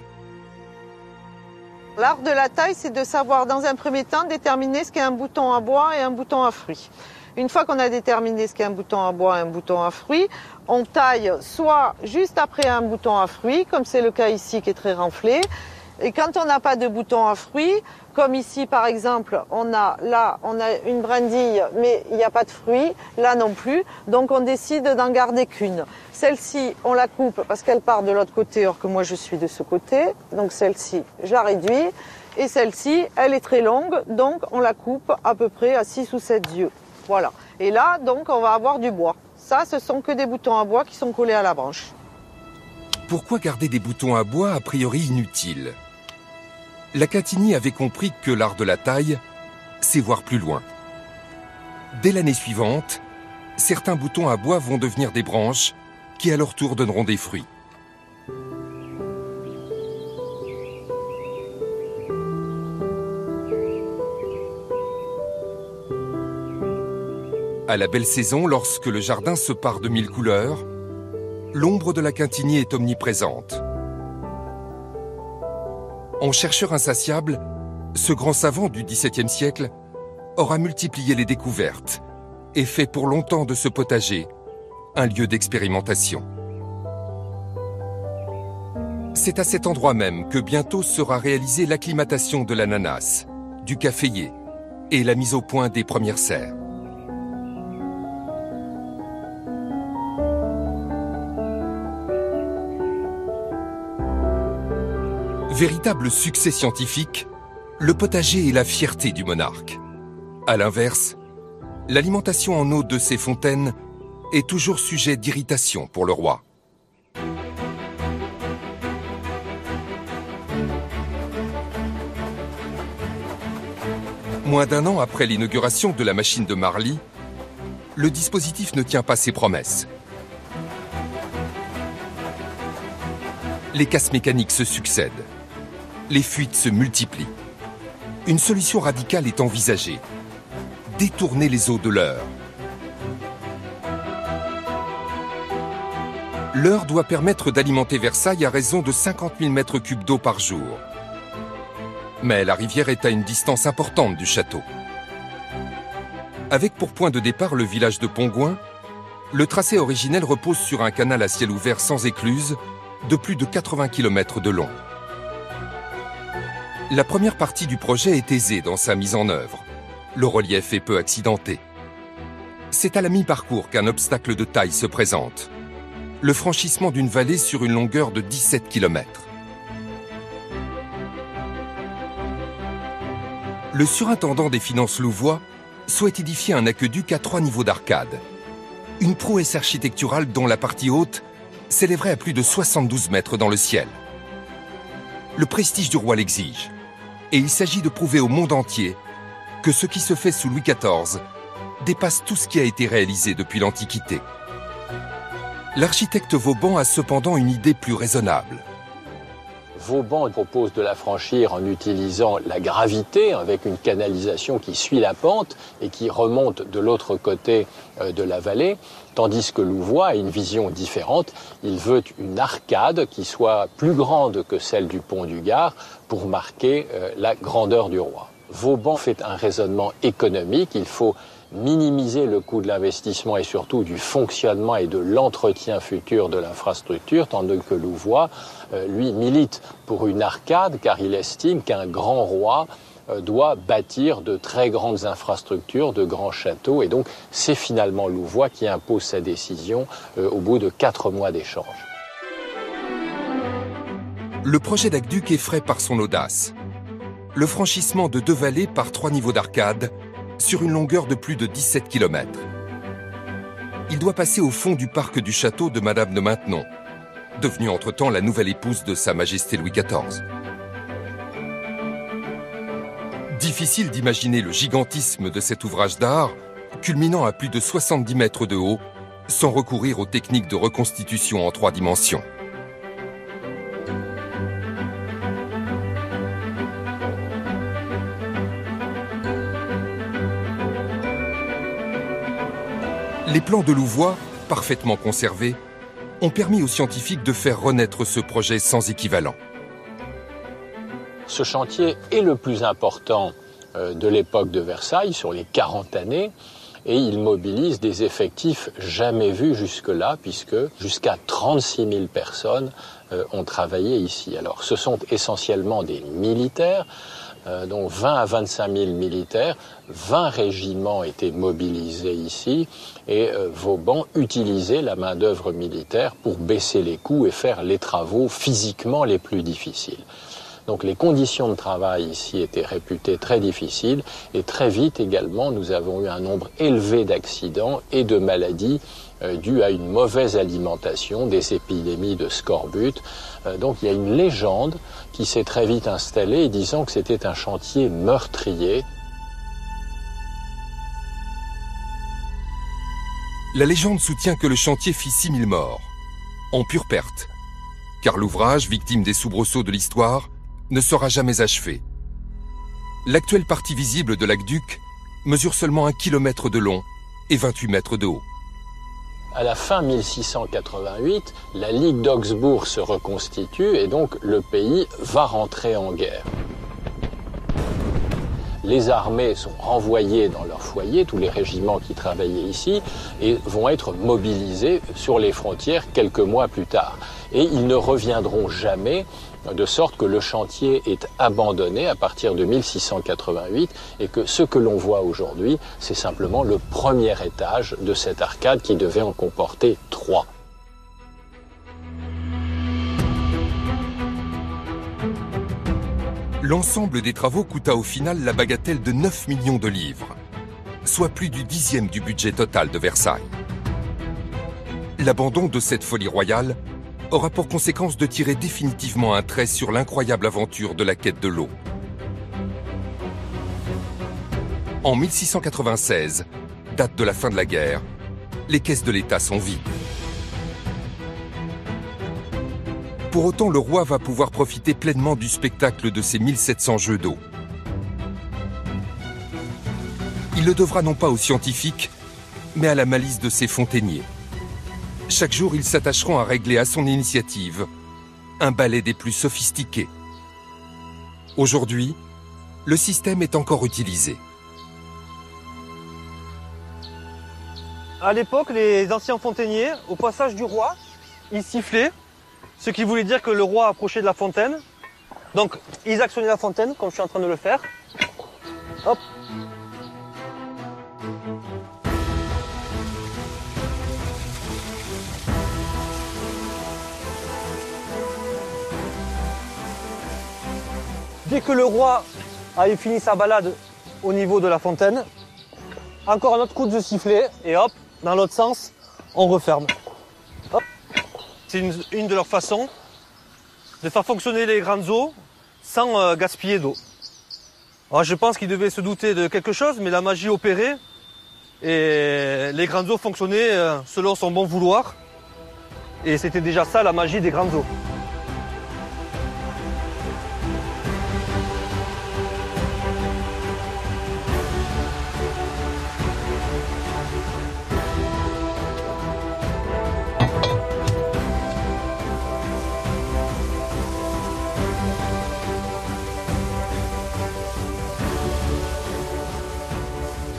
L'art de la taille, c'est de savoir dans un premier temps déterminer ce qu'est un bouton à bois et un bouton à fruits. Une fois qu'on a déterminé ce qu'est un bouton à bois et un bouton à fruits, on taille soit juste après un bouton à fruits, comme c'est le cas ici qui est très renflé, et quand on n'a pas de bouton à fruits, Comme ici, par exemple, on a une brindille, mais il n'y a pas de fruits, là non plus. Donc on décide d'en garder qu'une. Celle-ci, on la coupe parce qu'elle part de l'autre côté, alors que moi je suis de ce côté. Donc celle-ci, je la réduis. Et celle-ci, elle est très longue, donc on la coupe à peu près à 6 ou 7 yeux. Voilà. Et là, donc, on va avoir du bois. Ça, ce sont que des boutons à bois qui sont collés à la branche. Pourquoi garder des boutons à bois a priori inutiles? La Quintigny avait compris que l'art de la taille, c'est voir plus loin. Dès l'année suivante, certains boutons à bois vont devenir des branches qui à leur tour donneront des fruits. À la belle saison, lorsque le jardin se pare de 1000 couleurs, l'ombre de la Quintigny est omniprésente. En chercheur insatiable, ce grand savant du XVIIe siècle aura multiplié les découvertes et fait pour longtemps de ce potager un lieu d'expérimentation. C'est à cet endroit même que bientôt sera réalisée l'acclimatation de l'ananas, du caféier et la mise au point des premières serres. Véritable succès scientifique, le potager est la fierté du monarque. À l'inverse, l'alimentation en eau de ces fontaines est toujours sujet d'irritation pour le roi. Moins d'un an après l'inauguration de la machine de Marly, le dispositif ne tient pas ses promesses. Les casses mécaniques se succèdent. Les fuites se multiplient. Une solution radicale est envisagée. Détourner les eaux de l'Eure. L'Eure doit permettre d'alimenter Versailles à raison de 50 000 mètres cubes d'eau par jour. Mais la rivière est à une distance importante du château. Avec pour point de départ le village de Pongouin, le tracé originel repose sur un canal à ciel ouvert sans écluse de plus de 80 km de long. La première partie du projet est aisée dans sa mise en œuvre. Le relief est peu accidenté. C'est à la mi-parcours qu'un obstacle de taille se présente. Le franchissement d'une vallée sur une longueur de 17 km. Le surintendant des finances louvois souhaite édifier un aqueduc à 3 niveaux d'arcade. Une prouesse architecturale dont la partie haute s'élèverait à plus de 72 mètres dans le ciel. Le prestige du roi l'exige. Et il s'agit de prouver au monde entier que ce qui se fait sous Louis XIV dépasse tout ce qui a été réalisé depuis l'Antiquité. L'architecte Vauban a cependant une idée plus raisonnable. Vauban propose de la franchir en utilisant la gravité, avec une canalisation qui suit la pente et qui remonte de l'autre côté de la vallée, tandis que Louvois a une vision différente. Il veut une arcade qui soit plus grande que celle du pont du Gard pour marquer la grandeur du roi. Vauban fait un raisonnement économique, il faut minimiser le coût de l'investissement et surtout du fonctionnement et de l'entretien futur de l'infrastructure, tandis que Louvois, lui, milite pour une arcade car il estime qu'un grand roi doit bâtir de très grandes infrastructures, de grands châteaux, et donc c'est finalement Louvois qui impose sa décision au bout de 4 mois d'échange. Le projet d'aqueduc est frais par son audace. Le franchissement de 2 vallées par 3 niveaux d'arcade sur une longueur de plus de 17 km. Il doit passer au fond du parc du château de Madame de Maintenon, devenue entre-temps la nouvelle épouse de Sa Majesté Louis XIV. Difficile d'imaginer le gigantisme de cet ouvrage d'art, culminant à plus de 70 mètres de haut, sans recourir aux techniques de reconstitution en 3 dimensions. Les plans de Louvois, parfaitement conservés, ont permis aux scientifiques de faire renaître ce projet sans équivalent. Ce chantier est le plus important de l'époque de Versailles, sur les 40 années, et il mobilise des effectifs jamais vus jusque-là, puisque jusqu'à 36 000 personnes ont travaillé ici. Alors, ce sont essentiellement des militaires, donc 20 à 25 000 militaires, 20 régiments étaient mobilisés ici et Vauban utilisait la main-d'œuvre militaire pour baisser les coûts et faire les travaux physiquement les plus difficiles. Donc les conditions de travail ici étaient réputées très difficiles et très vite également nous avons eu un nombre élevé d'accidents et de maladies dues à une mauvaise alimentation, des épidémies de scorbut. Donc il y a une légende qui s'est très vite installée disant que c'était un chantier meurtrier. La légende soutient que le chantier fit 6000 morts, en pure perte, car l'ouvrage, victime des soubresauts de l'histoire, ne sera jamais achevé. L'actuelle partie visible de l'aqueduc mesure seulement 1 km de long et 28 mètres de haut. À la fin 1688, la Ligue d'Augsbourg se reconstitue et donc le pays va rentrer en guerre. Les armées sont renvoyées dans leur foyer, tous les régiments qui travaillaient ici, et vont être mobilisés sur les frontières quelques mois plus tard. Et ils ne reviendront jamais, de sorte que le chantier est abandonné à partir de 1688 et que ce que l'on voit aujourd'hui, c'est simplement le premier étage de cette arcade qui devait en comporter 3. L'ensemble des travaux coûta au final la bagatelle de 9 millions de livres, soit plus du 10e du budget total de Versailles. L'abandon de cette folie royale aura pour conséquence de tirer définitivement un trait sur l'incroyable aventure de la quête de l'eau. En 1696, date de la fin de la guerre, les caisses de l'État sont vides. Pour autant, le roi va pouvoir profiter pleinement du spectacle de ces 1700 jeux d'eau. Il le devra non pas aux scientifiques, mais à la malice de ses fontainiers. Chaque jour, ils s'attacheront à régler à son initiative un balai des plus sophistiqués. Aujourd'hui, le système est encore utilisé. À l'époque, les anciens fontainiers, au passage du roi, ils sifflaient, ce qui voulait dire que le roi approchait de la fontaine. Donc, ils actionnaient la fontaine, comme je suis en train de le faire. Hop. Dès que le roi a eu fini sa balade au niveau de la fontaine, encore un autre coup de sifflet et hop, dans l'autre sens, on referme. C'est une de leurs façons de faire fonctionner les grandes eaux sans gaspiller d'eau. Alors je pense qu'ils devaient se douter de quelque chose, mais la magie opérait et les grandes eaux fonctionnaient selon son bon vouloir. Et c'était déjà ça la magie des grandes eaux.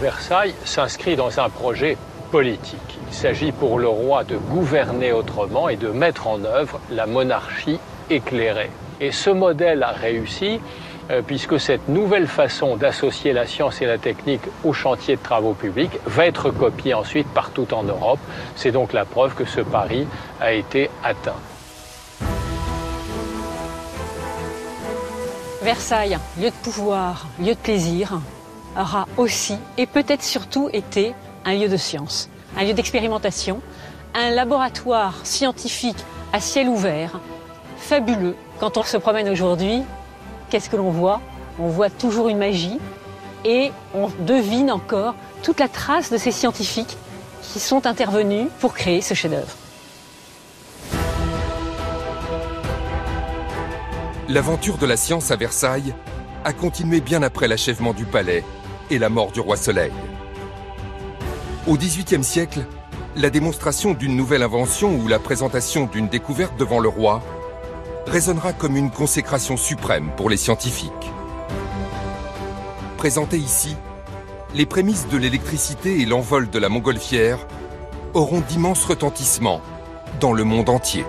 Versailles s'inscrit dans un projet politique. Il s'agit pour le roi de gouverner autrement et de mettre en œuvre la monarchie éclairée. Et ce modèle a réussi puisque cette nouvelle façon d'associer la science et la technique au chantier de travaux publics va être copiée ensuite partout en Europe. C'est donc la preuve que ce pari a été atteint. Versailles, lieu de pouvoir, lieu de plaisir, aura aussi et peut-être surtout été un lieu de science, un lieu d'expérimentation, un laboratoire scientifique à ciel ouvert, fabuleux. Quand on se promène aujourd'hui, qu'est-ce que l'on voit? On voit toujours une magie et on devine encore toute la trace de ces scientifiques qui sont intervenus pour créer ce chef-d'œuvre. L'aventure de la science à Versailles a continué bien après l'achèvement du palais et la mort du roi Soleil. Au XVIIIe siècle, la démonstration d'une nouvelle invention ou la présentation d'une découverte devant le roi résonnera comme une consécration suprême pour les scientifiques. Présentées ici, les prémices de l'électricité et l'envol de la montgolfière auront d'immenses retentissements dans le monde entier.